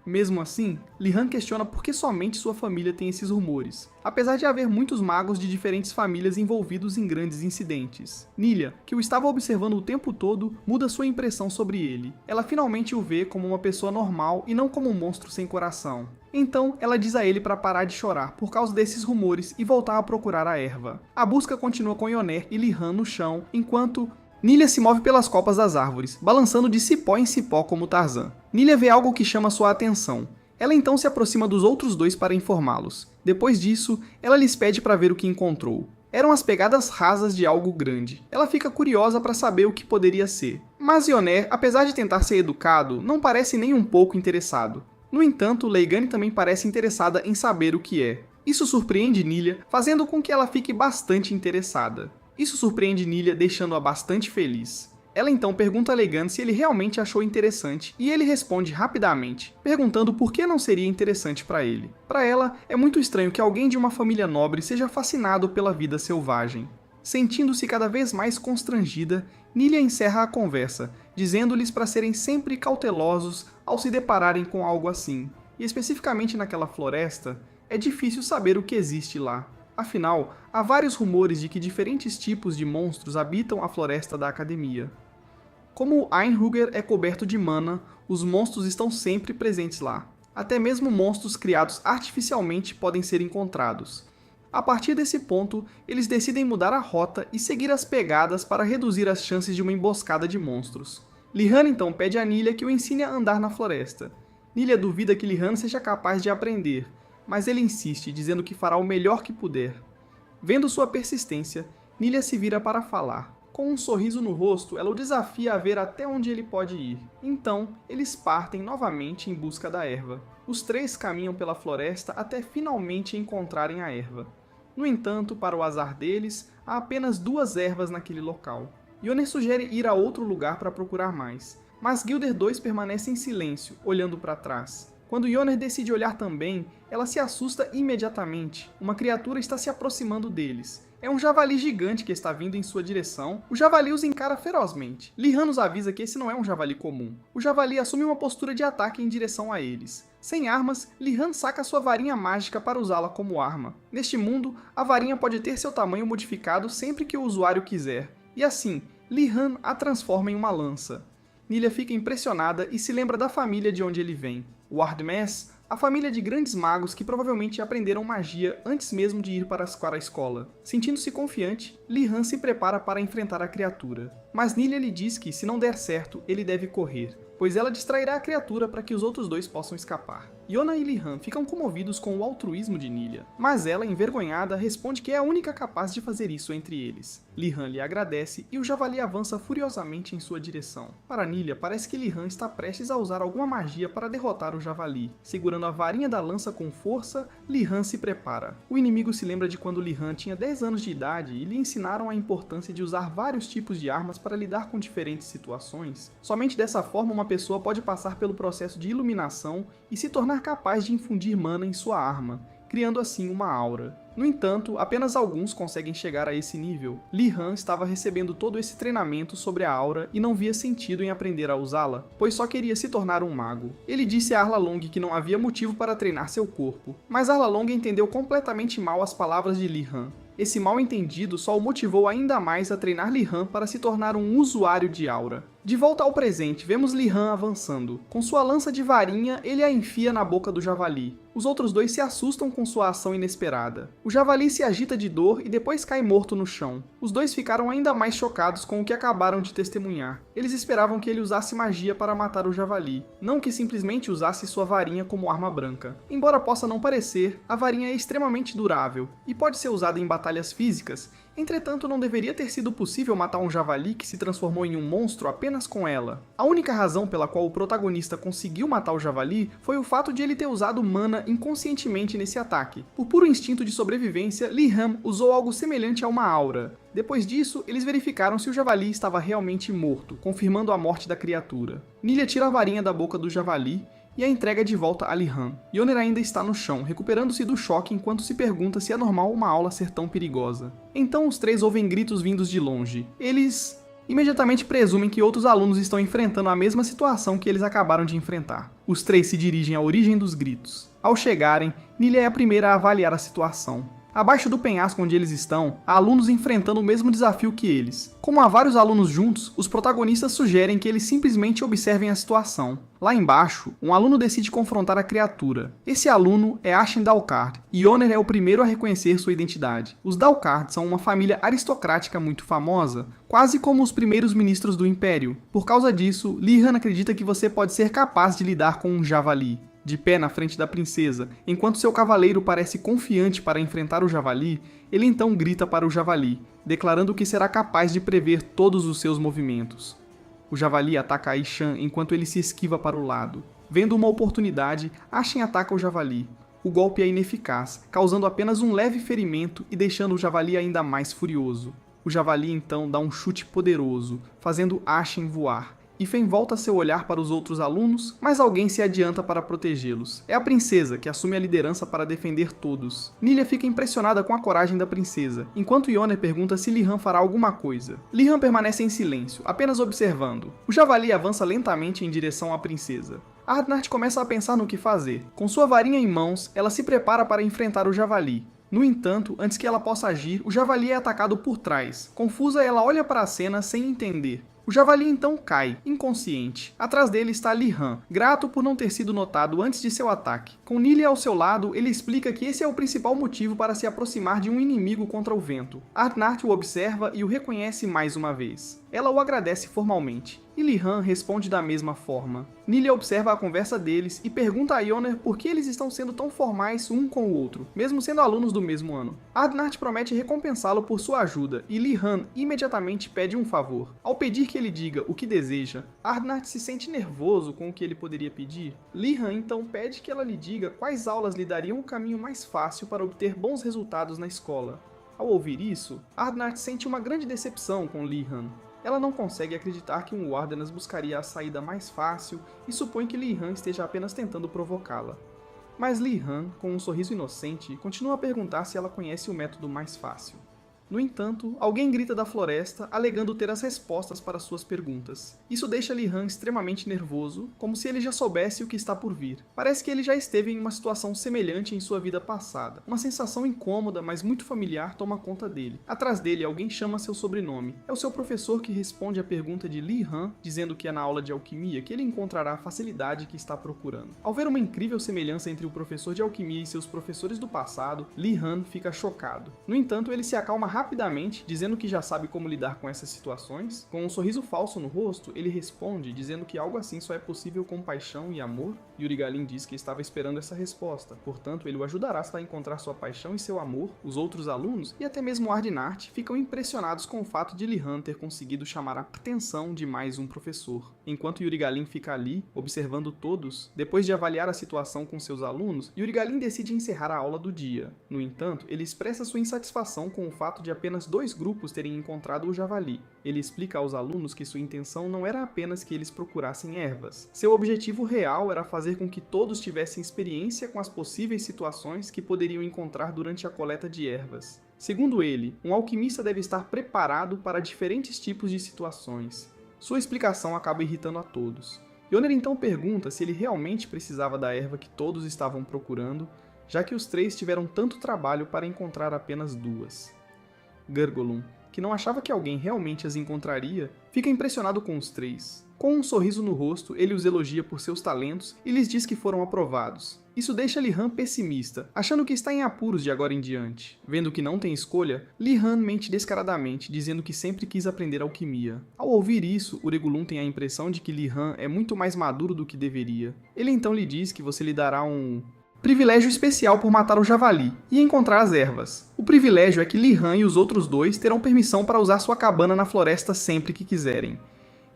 Mesmo assim, Li Han questiona por que somente sua família tem esses rumores, apesar de haver muitos magos de diferentes famílias envolvidos em grandes incidentes. Nilia, que o estava observando o tempo todo, muda sua impressão sobre ele. Ela finalmente o vê como uma pessoa normal e não como um monstro sem coração. Então, ela diz a ele para parar de chorar por causa desses rumores e voltar a procurar a erva. A busca continua com Yoner e Li Han no chão, enquanto Nilia se move pelas copas das árvores, balançando de cipó em cipó como Tarzan. Nilia vê algo que chama sua atenção. Ela então se aproxima dos outros dois para informá-los. Depois disso, ela lhes pede para ver o que encontrou. Eram as pegadas rasas de algo grande. Ela fica curiosa para saber o que poderia ser. Mas Yoner, apesar de tentar ser educado, não parece nem um pouco interessado. No entanto, Leigane também parece interessada em saber o que é. Isso surpreende Nilia, fazendo com que ela fique bastante interessada. Isso surpreende Nilia, deixando-a bastante feliz. Ela então pergunta a Leigane se ele realmente achou interessante, e ele responde rapidamente, perguntando por que não seria interessante para ele. Para ela, é muito estranho que alguém de uma família nobre seja fascinado pela vida selvagem. Sentindo-se cada vez mais constrangida, Nilia encerra a conversa, dizendo-lhes para serem sempre cautelosos ao se depararem com algo assim. E especificamente naquela floresta, é difícil saber o que existe lá. Afinal, há vários rumores de que diferentes tipos de monstros habitam a floresta da Academia. Como Einhruger é coberto de mana, os monstros estão sempre presentes lá. Até mesmo monstros criados artificialmente podem ser encontrados. A partir desse ponto, eles decidem mudar a rota e seguir as pegadas para reduzir as chances de uma emboscada de monstros. Li Han então pede a Nilia que o ensine a andar na floresta. Nilia duvida que Li Han seja capaz de aprender, mas ele insiste, dizendo que fará o melhor que puder. Vendo sua persistência, Nilia se vira para falar. Com um sorriso no rosto, ela o desafia a ver até onde ele pode ir. Então, eles partem novamente em busca da erva. Os três caminham pela floresta até finalmente encontrarem a erva. No entanto, para o azar deles, há apenas 2 ervas naquele local. Yoner sugere ir a outro lugar para procurar mais, mas Gilder 2 permanece em silêncio, olhando para trás. Quando Yoner decide olhar também, ela se assusta imediatamente. Uma criatura está se aproximando deles. É um javali gigante que está vindo em sua direção. O javali os encara ferozmente. Li Han nos avisa que esse não é um javali comum. O javali assume uma postura de ataque em direção a eles. Sem armas, Li Han saca sua varinha mágica para usá-la como arma. Neste mundo, a varinha pode ter seu tamanho modificado sempre que o usuário quiser. E assim, Li Han a transforma em uma lança. Nilia fica impressionada e se lembra da família de onde ele vem. Wardmess, a família de grandes magos que provavelmente aprenderam magia antes mesmo de ir para a escola. Sentindo-se confiante, Li Han se prepara para enfrentar a criatura. Mas Nilia lhe diz que, se não der certo, ele deve correr, pois ela distrairá a criatura para que os outros dois possam escapar. Yona e Li Han ficam comovidos com o altruísmo de Nilia, mas ela, envergonhada, responde que é a única capaz de fazer isso entre eles. Li Han lhe agradece e o javali avança furiosamente em sua direção. Para Nilia, parece que Li Han está prestes a usar alguma magia para derrotar o javali. Segurando a varinha da lança com força, Li Han se prepara. O inimigo se lembra de quando Li Han tinha 10 anos de idade e lhe ensinaram a importância de usar vários tipos de armas para lidar com diferentes situações. Somente dessa forma uma pessoa pode passar pelo processo de iluminação e se tornar capaz de infundir mana em sua arma, criando assim uma aura. No entanto, apenas alguns conseguem chegar a esse nível. Li Han estava recebendo todo esse treinamento sobre a aura e não via sentido em aprender a usá-la, pois só queria se tornar um mago. Ele disse a Arlalong que não havia motivo para treinar seu corpo, mas Arlalong entendeu completamente mal as palavras de Li Han. Esse mal-entendido só o motivou ainda mais a treinar Li-Han para se tornar um usuário de aura. De volta ao presente, vemos Li-Han avançando. Com sua lança de varinha, ele a enfia na boca do javali. Os outros dois se assustam com sua ação inesperada. O javali se agita de dor e depois cai morto no chão. Os dois ficaram ainda mais chocados com o que acabaram de testemunhar. Eles esperavam que ele usasse magia para matar o javali, não que simplesmente usasse sua varinha como arma branca. Embora possa não parecer, a varinha é extremamente durável e pode ser usada em batalhas físicas. Entretanto, não deveria ter sido possível matar um javali que se transformou em um monstro apenas com ela. A única razão pela qual o protagonista conseguiu matar o javali foi o fato de ele ter usado mana inconscientemente nesse ataque. Por puro instinto de sobrevivência, Li-Han usou algo semelhante a uma aura. Depois disso, eles verificaram se o javali estava realmente morto, confirmando a morte da criatura. Nilia tira a varinha da boca do javali e a entrega de volta a Li-Han. Yoner ainda está no chão, recuperando-se do choque enquanto se pergunta se é normal uma aula ser tão perigosa. Então os três ouvem gritos vindos de longe. Eles imediatamente presumem que outros alunos estão enfrentando a mesma situação que eles acabaram de enfrentar. Os três se dirigem à origem dos gritos. Ao chegarem, Nilia é a primeira a avaliar a situação. Abaixo do penhasco onde eles estão, há alunos enfrentando o mesmo desafio que eles. Como há vários alunos juntos, os protagonistas sugerem que eles simplesmente observem a situação. Lá embaixo, um aluno decide confrontar a criatura. Esse aluno é Ashen Dalkard, e Yoner é o primeiro a reconhecer sua identidade. Os Dalkard são uma família aristocrática muito famosa, quase como os primeiros ministros do Império. Por causa disso, Li-Han acredita que você pode ser capaz de lidar com um javali. De pé na frente da princesa, enquanto seu cavaleiro parece confiante para enfrentar o javali, ele então grita para o javali, declarando que será capaz de prever todos os seus movimentos. O javali ataca Aishan enquanto ele se esquiva para o lado. Vendo uma oportunidade, Ashen ataca o javali. O golpe é ineficaz, causando apenas um leve ferimento e deixando o javali ainda mais furioso. O javali então dá um chute poderoso, fazendo Ashen voar. Ifen volta seu olhar para os outros alunos, mas alguém se adianta para protegê-los. É a princesa, que assume a liderança para defender todos. Nilia fica impressionada com a coragem da princesa, enquanto Yoner pergunta se Li-Han fará alguma coisa. Li-Han permanece em silêncio, apenas observando. O javali avança lentamente em direção à princesa. Ardnart começa a pensar no que fazer. Com sua varinha em mãos, ela se prepara para enfrentar o javali. No entanto, antes que ela possa agir, o javali é atacado por trás. Confusa, ela olha para a cena sem entender. O javali então cai, inconsciente. Atrás dele está Li-Han, grato por não ter sido notado antes de seu ataque. Com Nilia ao seu lado, ele explica que esse é o principal motivo para se aproximar de um inimigo contra o vento. Ardnart o observa e o reconhece mais uma vez. Ela o agradece formalmente, e Li-Han responde da mesma forma. Nilia observa a conversa deles e pergunta a Yoner por que eles estão sendo tão formais um com o outro, mesmo sendo alunos do mesmo ano. Ardnart promete recompensá-lo por sua ajuda, e Li-Han imediatamente pede um favor. Ao pedir que ele diga o que deseja, Ardnart se sente nervoso com o que ele poderia pedir. Li-Han então pede que ela lhe diga quais aulas lhe dariam o caminho mais fácil para obter bons resultados na escola. Ao ouvir isso, Ardnart sente uma grande decepção com Li-Han. Ela não consegue acreditar que um Wardenas buscaria a saída mais fácil e supõe que Li-Han esteja apenas tentando provocá-la. Mas Li-Han, com um sorriso inocente, continua a perguntar se ela conhece o método mais fácil. No entanto, alguém grita da floresta, alegando ter as respostas para suas perguntas. Isso deixa Li-Han extremamente nervoso, como se ele já soubesse o que está por vir. Parece que ele já esteve em uma situação semelhante em sua vida passada. Uma sensação incômoda, mas muito familiar, toma conta dele. Atrás dele, alguém chama seu sobrenome. É o seu professor que responde à pergunta de Li-Han, dizendo que é na aula de alquimia que ele encontrará a facilidade que está procurando. Ao ver uma incrível semelhança entre o professor de alquimia e seus professores do passado, Li-Han fica chocado. No entanto, ele se acalma rapidamente, dizendo que já sabe como lidar com essas situações. Com um sorriso falso no rosto, ele responde, dizendo que algo assim só é possível com paixão e amor. Yuri Galin diz que estava esperando essa resposta, portanto ele o ajudará a encontrar sua paixão e seu amor. Os outros alunos, e até mesmo Ardnart, ficam impressionados com o fato de Li-Han ter conseguido chamar a atenção de mais um professor. Enquanto Yuri Galin fica ali, observando todos, depois de avaliar a situação com seus alunos, Yuri Galin decide encerrar a aula do dia. No entanto, ele expressa sua insatisfação com o fato de apenas 2 grupos terem encontrado o javali. Ele explica aos alunos que sua intenção não era apenas que eles procurassem ervas. Seu objetivo real era fazer com que todos tivessem experiência com as possíveis situações que poderiam encontrar durante a coleta de ervas. Segundo ele, um alquimista deve estar preparado para diferentes tipos de situações. Sua explicação acaba irritando a todos. Yoner então pergunta se ele realmente precisava da erva que todos estavam procurando, já que os 3 tiveram tanto trabalho para encontrar apenas 2. Gurgulum, que não achava que alguém realmente as encontraria, fica impressionado com os três. Com um sorriso no rosto, ele os elogia por seus talentos e lhes diz que foram aprovados. Isso deixa Li-Han pessimista, achando que está em apuros de agora em diante. Vendo que não tem escolha, Li-Han mente descaradamente, dizendo que sempre quis aprender alquimia. Ao ouvir isso, Uregulum tem a impressão de que Li-Han é muito mais maduro do que deveria. Ele então lhe diz que você lhe dará um privilégio especial por matar o javali e encontrar as ervas. O privilégio é que Li-Han e os outros dois terão permissão para usar sua cabana na floresta sempre que quiserem.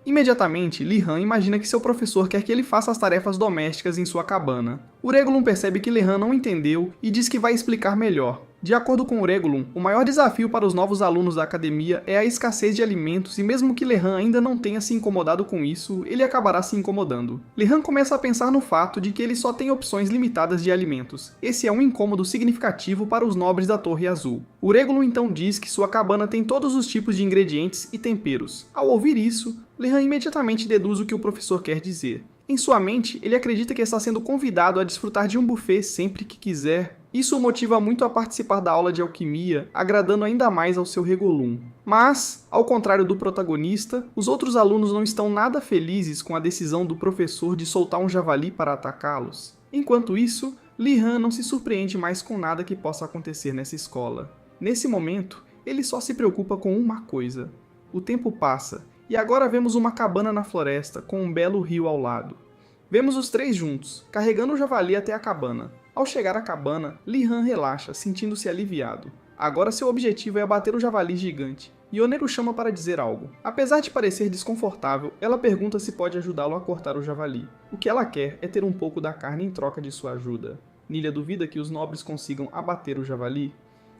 Imediatamente, Li-Han imagina que seu professor quer que ele faça as tarefas domésticas em sua cabana. Uregulum percebe que Li-Han não entendeu e diz que vai explicar melhor. De acordo com Uregulum, o maior desafio para os novos alunos da academia é a escassez de alimentos e mesmo que Li-Han ainda não tenha se incomodado com isso, ele acabará se incomodando. Li-Han começa a pensar no fato de que ele só tem opções limitadas de alimentos. Esse é um incômodo significativo para os nobres da Torre Azul. Uregulum então diz que sua cabana tem todos os tipos de ingredientes e temperos. Ao ouvir isso, Li-Han imediatamente deduz o que o professor quer dizer. Em sua mente, ele acredita que está sendo convidado a desfrutar de um buffet sempre que quiser. Isso o motiva muito a participar da aula de alquimia, agradando ainda mais ao seu Regulum. Mas, ao contrário do protagonista, os outros alunos não estão nada felizes com a decisão do professor de soltar um javali para atacá-los. Enquanto isso, Li-Han não se surpreende mais com nada que possa acontecer nessa escola. Nesse momento, ele só se preocupa com uma coisa. O tempo passa, e agora vemos uma cabana na floresta, com um belo rio ao lado. Vemos os três juntos, carregando o javali até a cabana. Ao chegar à cabana, Li-Han relaxa, sentindo-se aliviado. Agora seu objetivo é abater o javali gigante. Yoner o chama para dizer algo. Apesar de parecer desconfortável, ela pergunta se pode ajudá-lo a cortar o javali. O que ela quer é ter um pouco da carne em troca de sua ajuda. Nilia duvida que os nobres consigam abater o javali.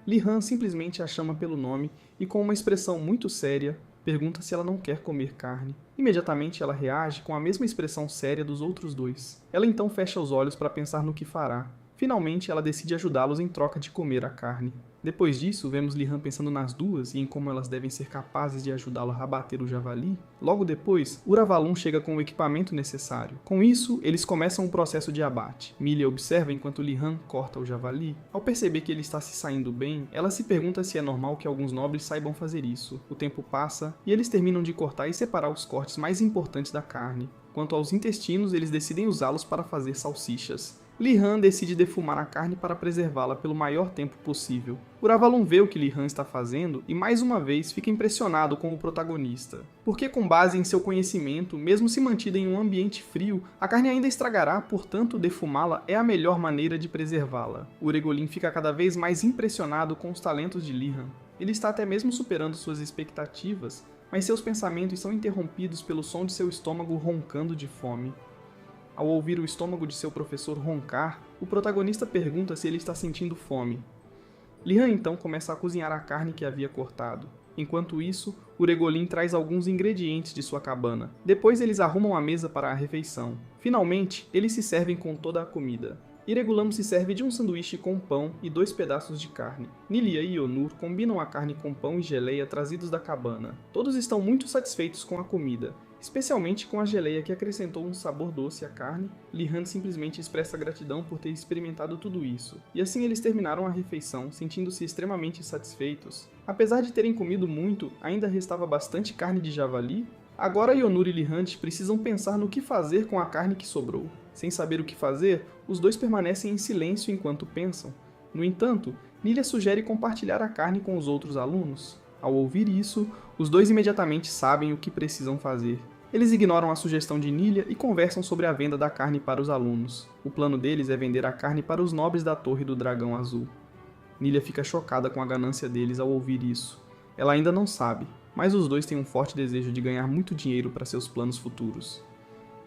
Li-Han simplesmente a chama pelo nome e, com uma expressão muito séria, pergunta se ela não quer comer carne. Imediatamente ela reage com a mesma expressão séria dos outros dois. Ela então fecha os olhos para pensar no que fará. Finalmente ela decide ajudá-los em troca de comer a carne. Depois disso, vemos Li-Han pensando nas duas e em como elas devem ser capazes de ajudá-lo a abater o javali. Logo depois, Uravalum chega com o equipamento necessário. Com isso, eles começam o processo de abate. Milia observa enquanto Li-Han corta o javali. Ao perceber que ele está se saindo bem, ela se pergunta se é normal que alguns nobres saibam fazer isso. O tempo passa e eles terminam de cortar e separar os cortes mais importantes da carne. Quanto aos intestinos, eles decidem usá-los para fazer salsichas. Li-Han decide defumar a carne para preservá-la pelo maior tempo possível. Uravalum vê o que Li-Han está fazendo e mais uma vez fica impressionado com o protagonista. Porque com base em seu conhecimento, mesmo se mantida em um ambiente frio, a carne ainda estragará, portanto defumá-la é a melhor maneira de preservá-la. Uregulin fica cada vez mais impressionado com os talentos de Li-Han. Ele está até mesmo superando suas expectativas, mas seus pensamentos são interrompidos pelo som de seu estômago roncando de fome. Ao ouvir o estômago de seu professor roncar, o protagonista pergunta se ele está sentindo fome. Li-Han então começa a cozinhar a carne que havia cortado. Enquanto isso, Uregolin traz alguns ingredientes de sua cabana. Depois eles arrumam a mesa para a refeição. Finalmente, eles se servem com toda a comida. Iregulam se serve de um sanduíche com pão e 2 pedaços de carne. Nilia e Ionur combinam a carne com pão e geleia trazidos da cabana. Todos estão muito satisfeitos com a comida, especialmente com a geleia que acrescentou um sabor doce à carne. Li-Han simplesmente expressa gratidão por ter experimentado tudo isso. E assim eles terminaram a refeição, sentindo-se extremamente satisfeitos. Apesar de terem comido muito, ainda restava bastante carne de javali. Agora Ionur e Li-Han precisam pensar no que fazer com a carne que sobrou. Sem saber o que fazer, os dois permanecem em silêncio enquanto pensam. No entanto, Nilia sugere compartilhar a carne com os outros alunos. Ao ouvir isso, os dois imediatamente sabem o que precisam fazer. Eles ignoram a sugestão de Nilia e conversam sobre a venda da carne para os alunos. O plano deles é vender a carne para os nobres da Torre do Dragão Azul. Nilia fica chocada com a ganância deles ao ouvir isso. Ela ainda não sabe, mas os dois têm um forte desejo de ganhar muito dinheiro para seus planos futuros.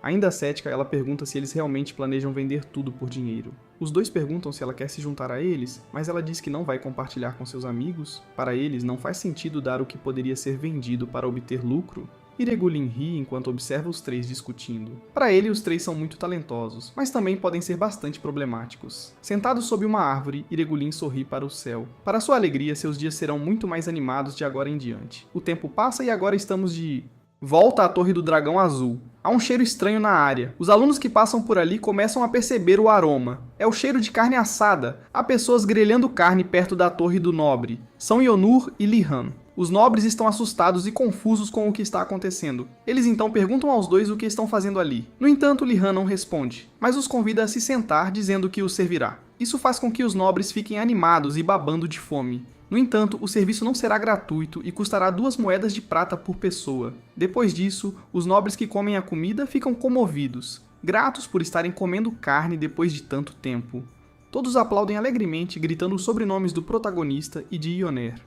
Ainda cética, ela pergunta se eles realmente planejam vender tudo por dinheiro. Os dois perguntam se ela quer se juntar a eles, mas ela diz que não vai compartilhar com seus amigos. Para eles, não faz sentido dar o que poderia ser vendido para obter lucro. Iregulin ri enquanto observa os três discutindo. Para ele, os três são muito talentosos, mas também podem ser bastante problemáticos. Sentado sob uma árvore, Iregulin sorri para o céu. Para sua alegria, seus dias serão muito mais animados de agora em diante. O tempo passa e agora estamos de Volta à Torre do Dragão Azul. Há um cheiro estranho na área. Os alunos que passam por ali começam a perceber o aroma. É o cheiro de carne assada. Há pessoas grelhando carne perto da Torre do Nobre. São Yonur e Li-Han. Os nobres estão assustados e confusos com o que está acontecendo. Eles então perguntam aos dois o que estão fazendo ali. No entanto, Li-Han não responde, mas os convida a se sentar, dizendo que os servirá. Isso faz com que os nobres fiquem animados e babando de fome. No entanto, o serviço não será gratuito e custará 2 moedas de prata por pessoa. Depois disso, os nobres que comem a comida ficam comovidos, gratos por estarem comendo carne depois de tanto tempo. Todos aplaudem alegremente, gritando os sobrenomes do protagonista e de Yoner.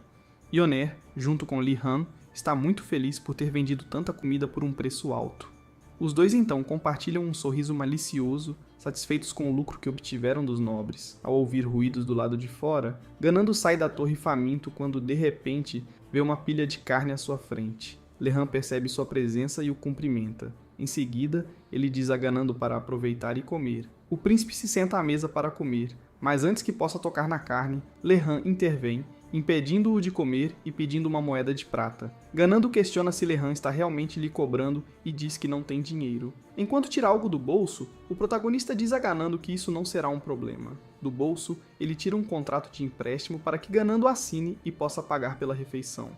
Yoner, junto com Li-Han, está muito feliz por ter vendido tanta comida por um preço alto. Os dois então compartilham um sorriso malicioso, satisfeitos com o lucro que obtiveram dos nobres. Ao ouvir ruídos do lado de fora, Ganando sai da torre faminto quando de repente vê uma pilha de carne à sua frente. Li-Han percebe sua presença e o cumprimenta. Em seguida, ele diz a Ganando para aproveitar e comer. O príncipe se senta à mesa para comer, mas antes que possa tocar na carne, Li-Han intervém, impedindo-o de comer e pedindo uma moeda de prata. Ganando questiona se Li-Han está realmente lhe cobrando e diz que não tem dinheiro. Enquanto tira algo do bolso, o protagonista diz a Ganando que isso não será um problema. Do bolso, ele tira um contrato de empréstimo para que Ganando assine e possa pagar pela refeição.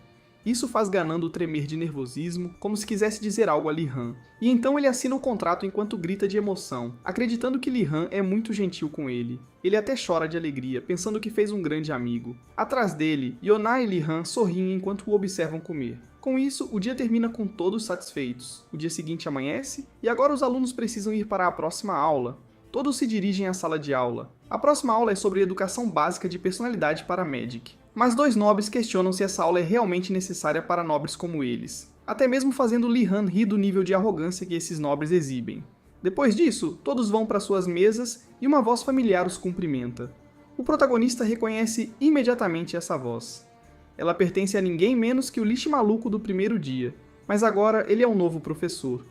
Isso faz Ganando tremer de nervosismo, como se quisesse dizer algo a Li-Han, e então ele assina o contrato enquanto grita de emoção, acreditando que Li-Han é muito gentil com ele. Ele até chora de alegria, pensando que fez um grande amigo. Atrás dele, Yona e Li-Han sorriem enquanto o observam comer. Com isso, o dia termina com todos satisfeitos. O dia seguinte amanhece, e agora os alunos precisam ir para a próxima aula. Todos se dirigem à sala de aula. A próxima aula é sobre educação básica de personalidade para Magic. Mas 2 nobres questionam se essa aula é realmente necessária para nobres como eles, até mesmo fazendo Li-Han rir do nível de arrogância que esses nobres exibem. Depois disso, todos vão para suas mesas e uma voz familiar os cumprimenta. O protagonista reconhece imediatamente essa voz. Ela pertence a ninguém menos que o lixo maluco do primeiro dia, mas agora ele é um novo professor.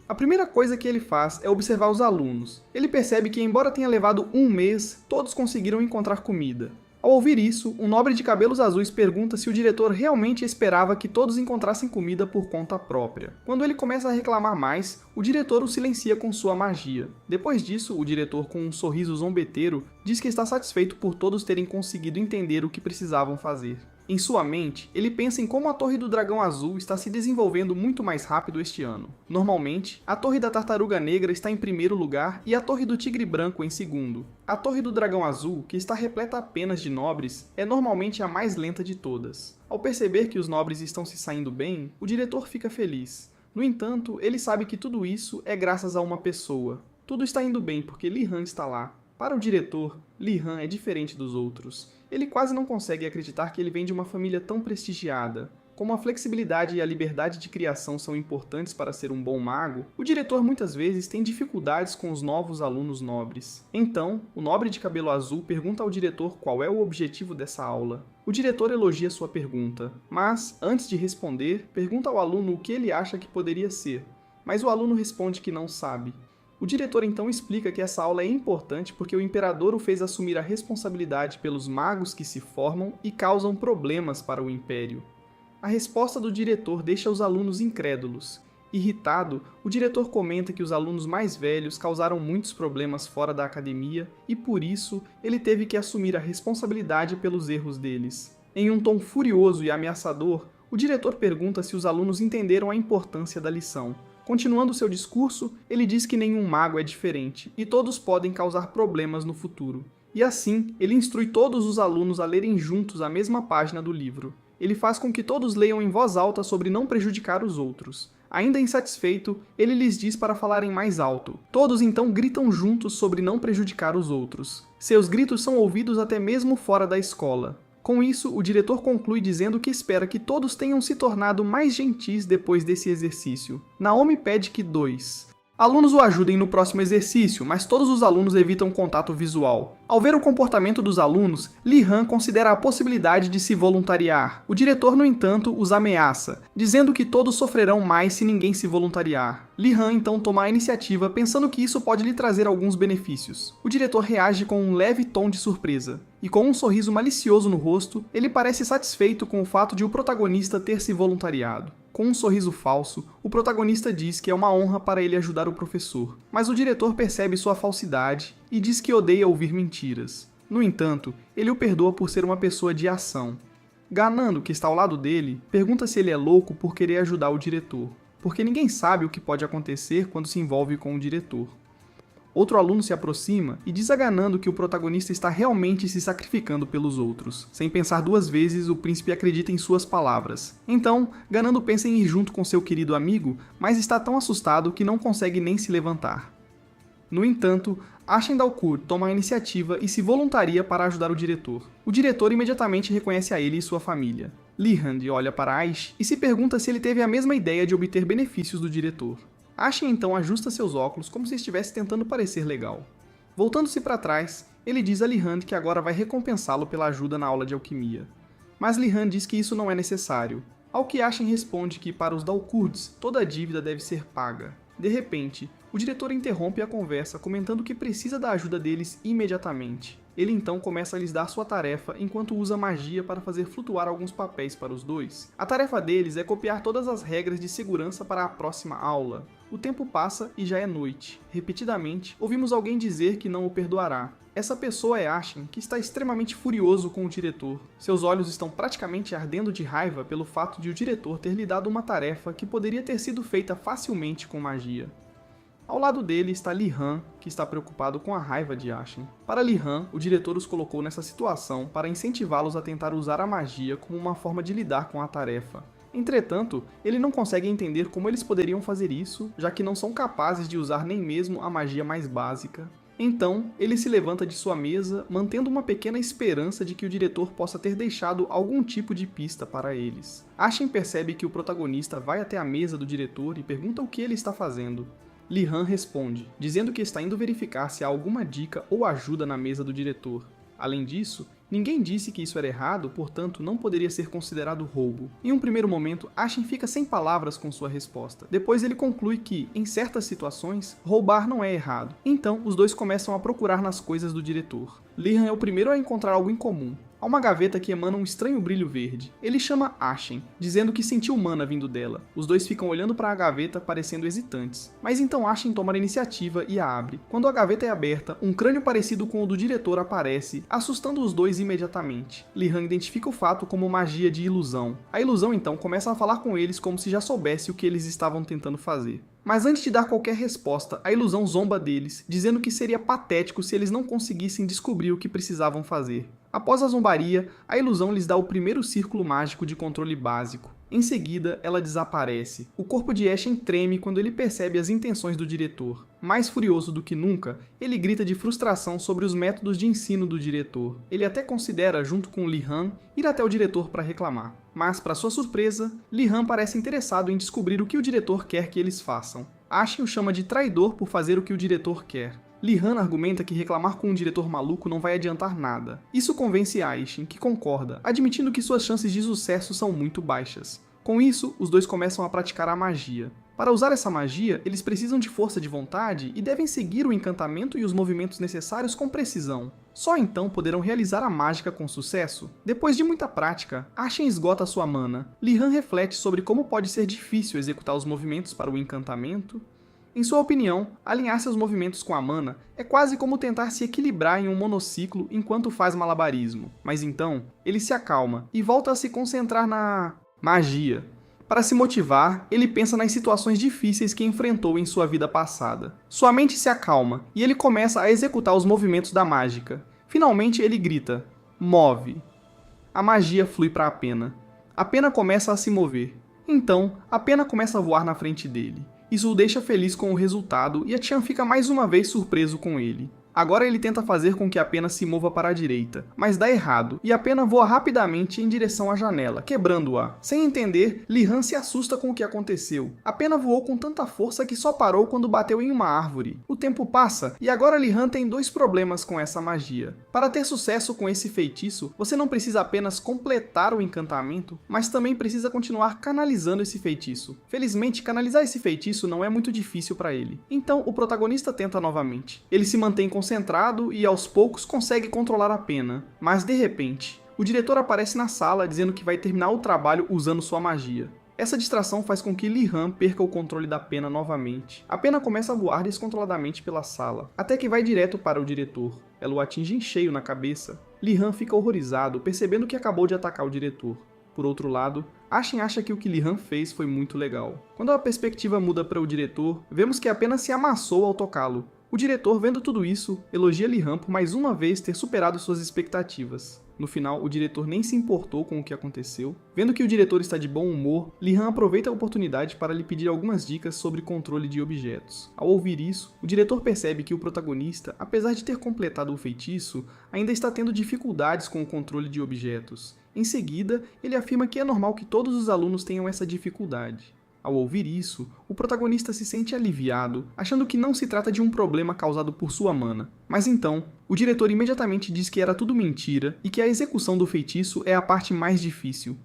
A primeira coisa que ele faz é observar os alunos. Ele percebe que, embora tenha levado 1 mês, todos conseguiram encontrar comida. Ao ouvir isso, um nobre de cabelos azuis pergunta se o diretor realmente esperava que todos encontrassem comida por conta própria. Quando ele começa a reclamar mais, o diretor o silencia com sua magia. Depois disso, o diretor, com um sorriso zombeteiro, diz que está satisfeito por todos terem conseguido entender o que precisavam fazer. Em sua mente, ele pensa em como a Torre do Dragão Azul está se desenvolvendo muito mais rápido este ano. Normalmente, a Torre da Tartaruga Negra está em primeiro lugar e a Torre do Tigre Branco em segundo. A Torre do Dragão Azul, que está repleta apenas de nobres, é normalmente a mais lenta de todas. Ao perceber que os nobres estão se saindo bem, o diretor fica feliz. No entanto, ele sabe que tudo isso é graças a uma pessoa. Tudo está indo bem porque Li-Han está lá. Para o diretor, Li-Han é diferente dos outros. Ele quase não consegue acreditar que ele vem de uma família tão prestigiada. Como a flexibilidade e a liberdade de criação são importantes para ser um bom mago, o diretor muitas vezes tem dificuldades com os novos alunos nobres. Então, o nobre de cabelo azul pergunta ao diretor qual é o objetivo dessa aula. O diretor elogia sua pergunta, mas, antes de responder, pergunta ao aluno o que ele acha que poderia ser. Mas o aluno responde que não sabe. O diretor então explica que essa aula é importante porque o imperador o fez assumir a responsabilidade pelos magos que se formam e causam problemas para o império. A resposta do diretor deixa os alunos incrédulos. Irritado, o diretor comenta que os alunos mais velhos causaram muitos problemas fora da academia e, por isso, ele teve que assumir a responsabilidade pelos erros deles. Em um tom furioso e ameaçador, o diretor pergunta se os alunos entenderam a importância da lição. Continuando seu discurso, ele diz que nenhum mago é diferente e todos podem causar problemas no futuro. E assim, ele instrui todos os alunos a lerem juntos a mesma página do livro. Ele faz com que todos leiam em voz alta sobre não prejudicar os outros. Ainda insatisfeito, ele lhes diz para falarem mais alto. Todos então gritam juntos sobre não prejudicar os outros. Seus gritos são ouvidos até mesmo fora da escola. Com isso, o diretor conclui dizendo que espera que todos tenham se tornado mais gentis depois desse exercício. Naomi pede que 2 alunos o ajudem no próximo exercício, mas todos os alunos evitam contato visual. Ao ver o comportamento dos alunos, Li-Han considera a possibilidade de se voluntariar. O diretor, no entanto, os ameaça, dizendo que todos sofrerão mais se ninguém se voluntariar. Li-Han então toma a iniciativa, pensando que isso pode lhe trazer alguns benefícios. O diretor reage com um leve tom de surpresa. E com um sorriso malicioso no rosto, ele parece satisfeito com o fato de o protagonista ter se voluntariado. Com um sorriso falso, o protagonista diz que é uma honra para ele ajudar o professor, mas o diretor percebe sua falsidade e diz que odeia ouvir mentiras. No entanto, ele o perdoa por ser uma pessoa de ação. Ganando, que está ao lado dele, pergunta se ele é louco por querer ajudar o diretor, porque ninguém sabe o que pode acontecer quando se envolve com o diretor. Outro aluno se aproxima e diz a Ganando que o protagonista está realmente se sacrificando pelos outros. Sem pensar duas vezes, o príncipe acredita em suas palavras. Então, Ganando pensa em ir junto com seu querido amigo, mas está tão assustado que não consegue nem se levantar. No entanto, Ashen Dalkur toma a iniciativa e se voluntaria para ajudar o diretor. O diretor imediatamente reconhece a ele e sua família. Lihand olha para Aish e se pergunta se ele teve a mesma ideia de obter benefícios do diretor. Ashen então ajusta seus óculos como se estivesse tentando parecer legal. Voltando-se para trás, ele diz a Lihand que agora vai recompensá-lo pela ajuda na aula de alquimia. Mas Lihand diz que isso não é necessário, ao que Ashen responde que para os Dalkurds toda dívida deve ser paga. De repente, o diretor interrompe a conversa comentando que precisa da ajuda deles imediatamente. Ele então começa a lhes dar sua tarefa enquanto usa magia para fazer flutuar alguns papéis para os dois. A tarefa deles é copiar todas as regras de segurança para a próxima aula. O tempo passa e já é noite. Repetidamente, ouvimos alguém dizer que não o perdoará. Essa pessoa é Ashen, que está extremamente furioso com o diretor. Seus olhos estão praticamente ardendo de raiva pelo fato de o diretor ter lhe dado uma tarefa que poderia ter sido feita facilmente com magia. Ao lado dele está Lihand, que está preocupado com a raiva de Ashen. Para Lihand, o diretor os colocou nessa situação para incentivá-los a tentar usar a magia como uma forma de lidar com a tarefa. Entretanto, ele não consegue entender como eles poderiam fazer isso, já que não são capazes de usar nem mesmo a magia mais básica. Então, ele se levanta de sua mesa, mantendo uma pequena esperança de que o diretor possa ter deixado algum tipo de pista para eles. Ashen percebe que o protagonista vai até a mesa do diretor e pergunta o que ele está fazendo. Lihand responde, dizendo que está indo verificar se há alguma dica ou ajuda na mesa do diretor. Além disso, ninguém disse que isso era errado, portanto não poderia ser considerado roubo. Em um primeiro momento, Ashen fica sem palavras com sua resposta. Depois ele conclui que, em certas situações, roubar não é errado. Então, os dois começam a procurar nas coisas do diretor. Lihand é o primeiro a encontrar algo em comum. Há uma gaveta que emana um estranho brilho verde. Ele chama Ashen, dizendo que sentiu mana vindo dela. Os dois ficam olhando para a gaveta, parecendo hesitantes. Mas então Ashen toma a iniciativa e a abre. Quando a gaveta é aberta, um crânio parecido com o do diretor aparece, assustando os dois imediatamente. Lihand identifica o fato como magia de ilusão. A ilusão então começa a falar com eles como se já soubesse o que eles estavam tentando fazer. Mas antes de dar qualquer resposta, a ilusão zomba deles, dizendo que seria patético se eles não conseguissem descobrir o que precisavam fazer. Após a zombaria, a ilusão lhes dá o primeiro círculo mágico de controle básico. Em seguida, ela desaparece. O corpo de Ashen treme quando ele percebe as intenções do diretor. Mais furioso do que nunca, ele grita de frustração sobre os métodos de ensino do diretor. Ele até considera, junto com Lihand, ir até o diretor para reclamar. Mas, para sua surpresa, Lihand parece interessado em descobrir o que o diretor quer que eles façam. Ashen o chama de traidor por fazer o que o diretor quer. Lihand argumenta que reclamar com um diretor maluco não vai adiantar nada. Isso convence Ashen, que concorda, admitindo que suas chances de sucesso são muito baixas. Com isso, os dois começam a praticar a magia. Para usar essa magia, eles precisam de força de vontade e devem seguir o encantamento e os movimentos necessários com precisão. Só então poderão realizar a mágica com sucesso. Depois de muita prática, Ashen esgota sua mana. Lihand reflete sobre como pode ser difícil executar os movimentos para o encantamento. Em sua opinião, alinhar seus movimentos com a mana é quase como tentar se equilibrar em um monociclo enquanto faz malabarismo. Mas então, ele se acalma e volta a se concentrar na magia. Para se motivar, ele pensa nas situações difíceis que enfrentou em sua vida passada. Sua mente se acalma e ele começa a executar os movimentos da mágica. Finalmente ele grita, move. A magia flui para a pena. A pena começa a se mover. Então, a pena começa a voar na frente dele. Isso o deixa feliz com o resultado e a Tian fica mais uma vez surpreso com ele. Agora ele tenta fazer com que a pena se mova para a direita, mas dá errado, e a pena voa rapidamente em direção à janela, quebrando-a. Sem entender, Lihand se assusta com o que aconteceu. A pena voou com tanta força que só parou quando bateu em uma árvore. O tempo passa, e agora Lihand tem dois problemas com essa magia. Para ter sucesso com esse feitiço, você não precisa apenas completar o encantamento, mas também precisa continuar canalizando esse feitiço. Felizmente, canalizar esse feitiço não é muito difícil para ele. Então, o protagonista tenta novamente. Ele se mantém concentrado e aos poucos consegue controlar a pena, mas de repente, o diretor aparece na sala dizendo que vai terminar o trabalho usando sua magia. Essa distração faz com que Li-Han perca o controle da pena novamente. A pena começa a voar descontroladamente pela sala, até que vai direto para o diretor. Ela o atinge em cheio na cabeça. Li-Han fica horrorizado, percebendo que acabou de atacar o diretor. Por outro lado, Ashen acha que o que Li-Han fez foi muito legal. Quando a perspectiva muda para o diretor, vemos que apenas se amassou ao tocá-lo. O diretor, vendo tudo isso, elogia Li-Han por mais uma vez ter superado suas expectativas. No final, o diretor nem se importou com o que aconteceu. Vendo que o diretor está de bom humor, Li-Han aproveita a oportunidade para lhe pedir algumas dicas sobre controle de objetos. Ao ouvir isso, o diretor percebe que o protagonista, apesar de ter completado o feitiço, ainda está tendo dificuldades com o controle de objetos. Em seguida, ele afirma que é normal que todos os alunos tenham essa dificuldade. Ao ouvir isso, o protagonista se sente aliviado, achando que não se trata de um problema causado por sua mana. Mas então, o diretor imediatamente diz que era tudo mentira e que a execução do feitiço é a parte mais difícil.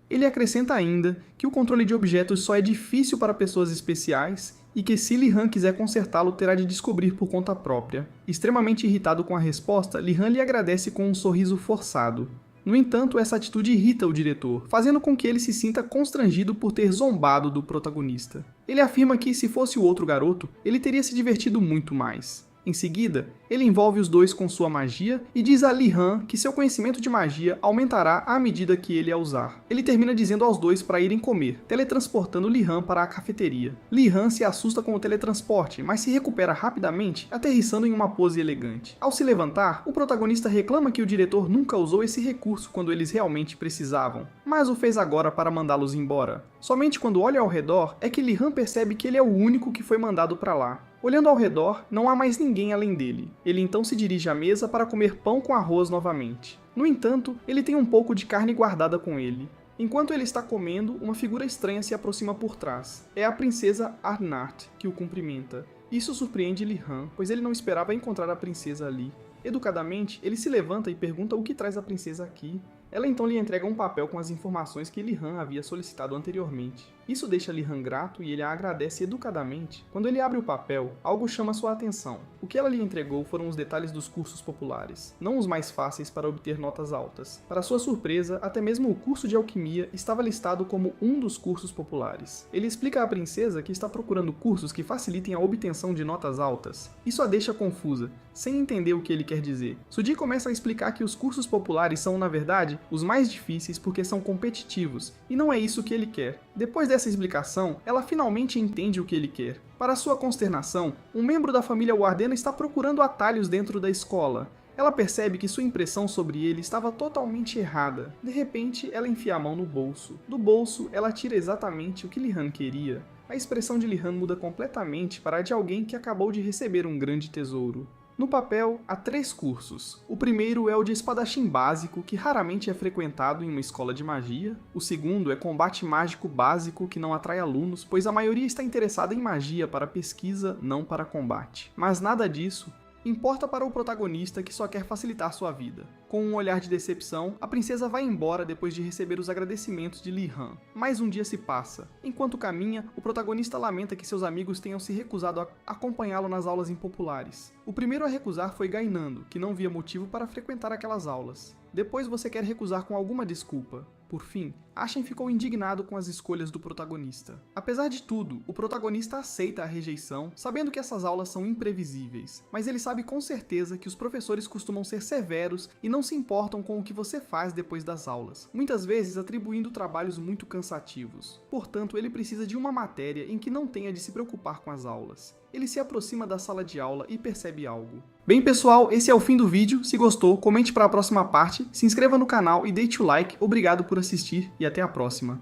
Ele acrescenta ainda que o controle de objetos só é difícil para pessoas especiais e que se Li-Han quiser consertá-lo terá de descobrir por conta própria. Extremamente irritado com a resposta, Li-Han lhe agradece com um sorriso forçado. No entanto, essa atitude irrita o diretor, fazendo com que ele se sinta constrangido por ter zombado do protagonista. Ele afirma que, se fosse o outro garoto, ele teria se divertido muito mais. Em seguida, ele envolve os dois com sua magia e diz a Li-Han que seu conhecimento de magia aumentará à medida que ele a usar. Ele termina dizendo aos dois para irem comer, teletransportando Li-Han para a cafeteria. Li-Han se assusta com o teletransporte, mas se recupera rapidamente, aterrissando em uma pose elegante. Ao se levantar, o protagonista reclama que o diretor nunca usou esse recurso quando eles realmente precisavam, mas o fez agora para mandá-los embora. Somente quando olha ao redor é que Li-Han percebe que ele é o único que foi mandado para lá. Olhando ao redor, não há mais ninguém além dele. Ele então se dirige à mesa para comer pão com arroz novamente. No entanto, ele tem um pouco de carne guardada com ele. Enquanto ele está comendo, uma figura estranha se aproxima por trás. É a princesa Arnart, que o cumprimenta. Isso surpreende Li-Han, pois ele não esperava encontrar a princesa ali. Educadamente, ele se levanta e pergunta o que traz a princesa aqui. Ela então lhe entrega um papel com as informações que Li-Han havia solicitado anteriormente. Isso deixa Li-Han grato e ele a agradece educadamente. Quando ele abre o papel, algo chama sua atenção. O que ela lhe entregou foram os detalhes dos cursos populares, não os mais fáceis para obter notas altas. Para sua surpresa, até mesmo o curso de alquimia estava listado como um dos cursos populares. Ele explica à princesa que está procurando cursos que facilitem a obtenção de notas altas. Isso a deixa confusa, sem entender o que ele quer dizer. Sudi começa a explicar que os cursos populares são, na verdade, os mais difíceis porque são competitivos, e não é isso que ele quer. Depois dessa explicação, ela finalmente entende o que ele quer. Para sua consternação, um membro da família Wardena está procurando atalhos dentro da escola. Ela percebe que sua impressão sobre ele estava totalmente errada. De repente, ela enfia a mão no bolso. Do bolso, ela tira exatamente o que Li-Han queria. A expressão de Li-Han muda completamente para a de alguém que acabou de receber um grande tesouro. No papel, há 3 cursos. O primeiro é o de espadachim básico, que raramente é frequentado em uma escola de magia. O segundo é combate mágico básico, que não atrai alunos, pois a maioria está interessada em magia para pesquisa, não para combate. Mas nada disso importa para o protagonista que só quer facilitar sua vida. Com um olhar de decepção, a princesa vai embora depois de receber os agradecimentos de Li-Han. Mais um dia se passa. Enquanto caminha, o protagonista lamenta que seus amigos tenham se recusado a acompanhá-lo nas aulas impopulares. O primeiro a recusar foi Gainando, que não via motivo para frequentar aquelas aulas. Depois você quer recusar com alguma desculpa. Por fim, Ashen ficou indignado com as escolhas do protagonista. Apesar de tudo, o protagonista aceita a rejeição, sabendo que essas aulas são imprevisíveis, mas ele sabe com certeza que os professores costumam ser severos e não se importam com o que você faz depois das aulas, muitas vezes atribuindo trabalhos muito cansativos. Portanto, ele precisa de uma matéria em que não tenha de se preocupar com as aulas. Ele se aproxima da sala de aula e percebe algo. Bem pessoal, esse é o fim do vídeo. Se gostou, comente para a próxima parte, se inscreva no canal e deixe o like. Obrigado por assistir e até a próxima.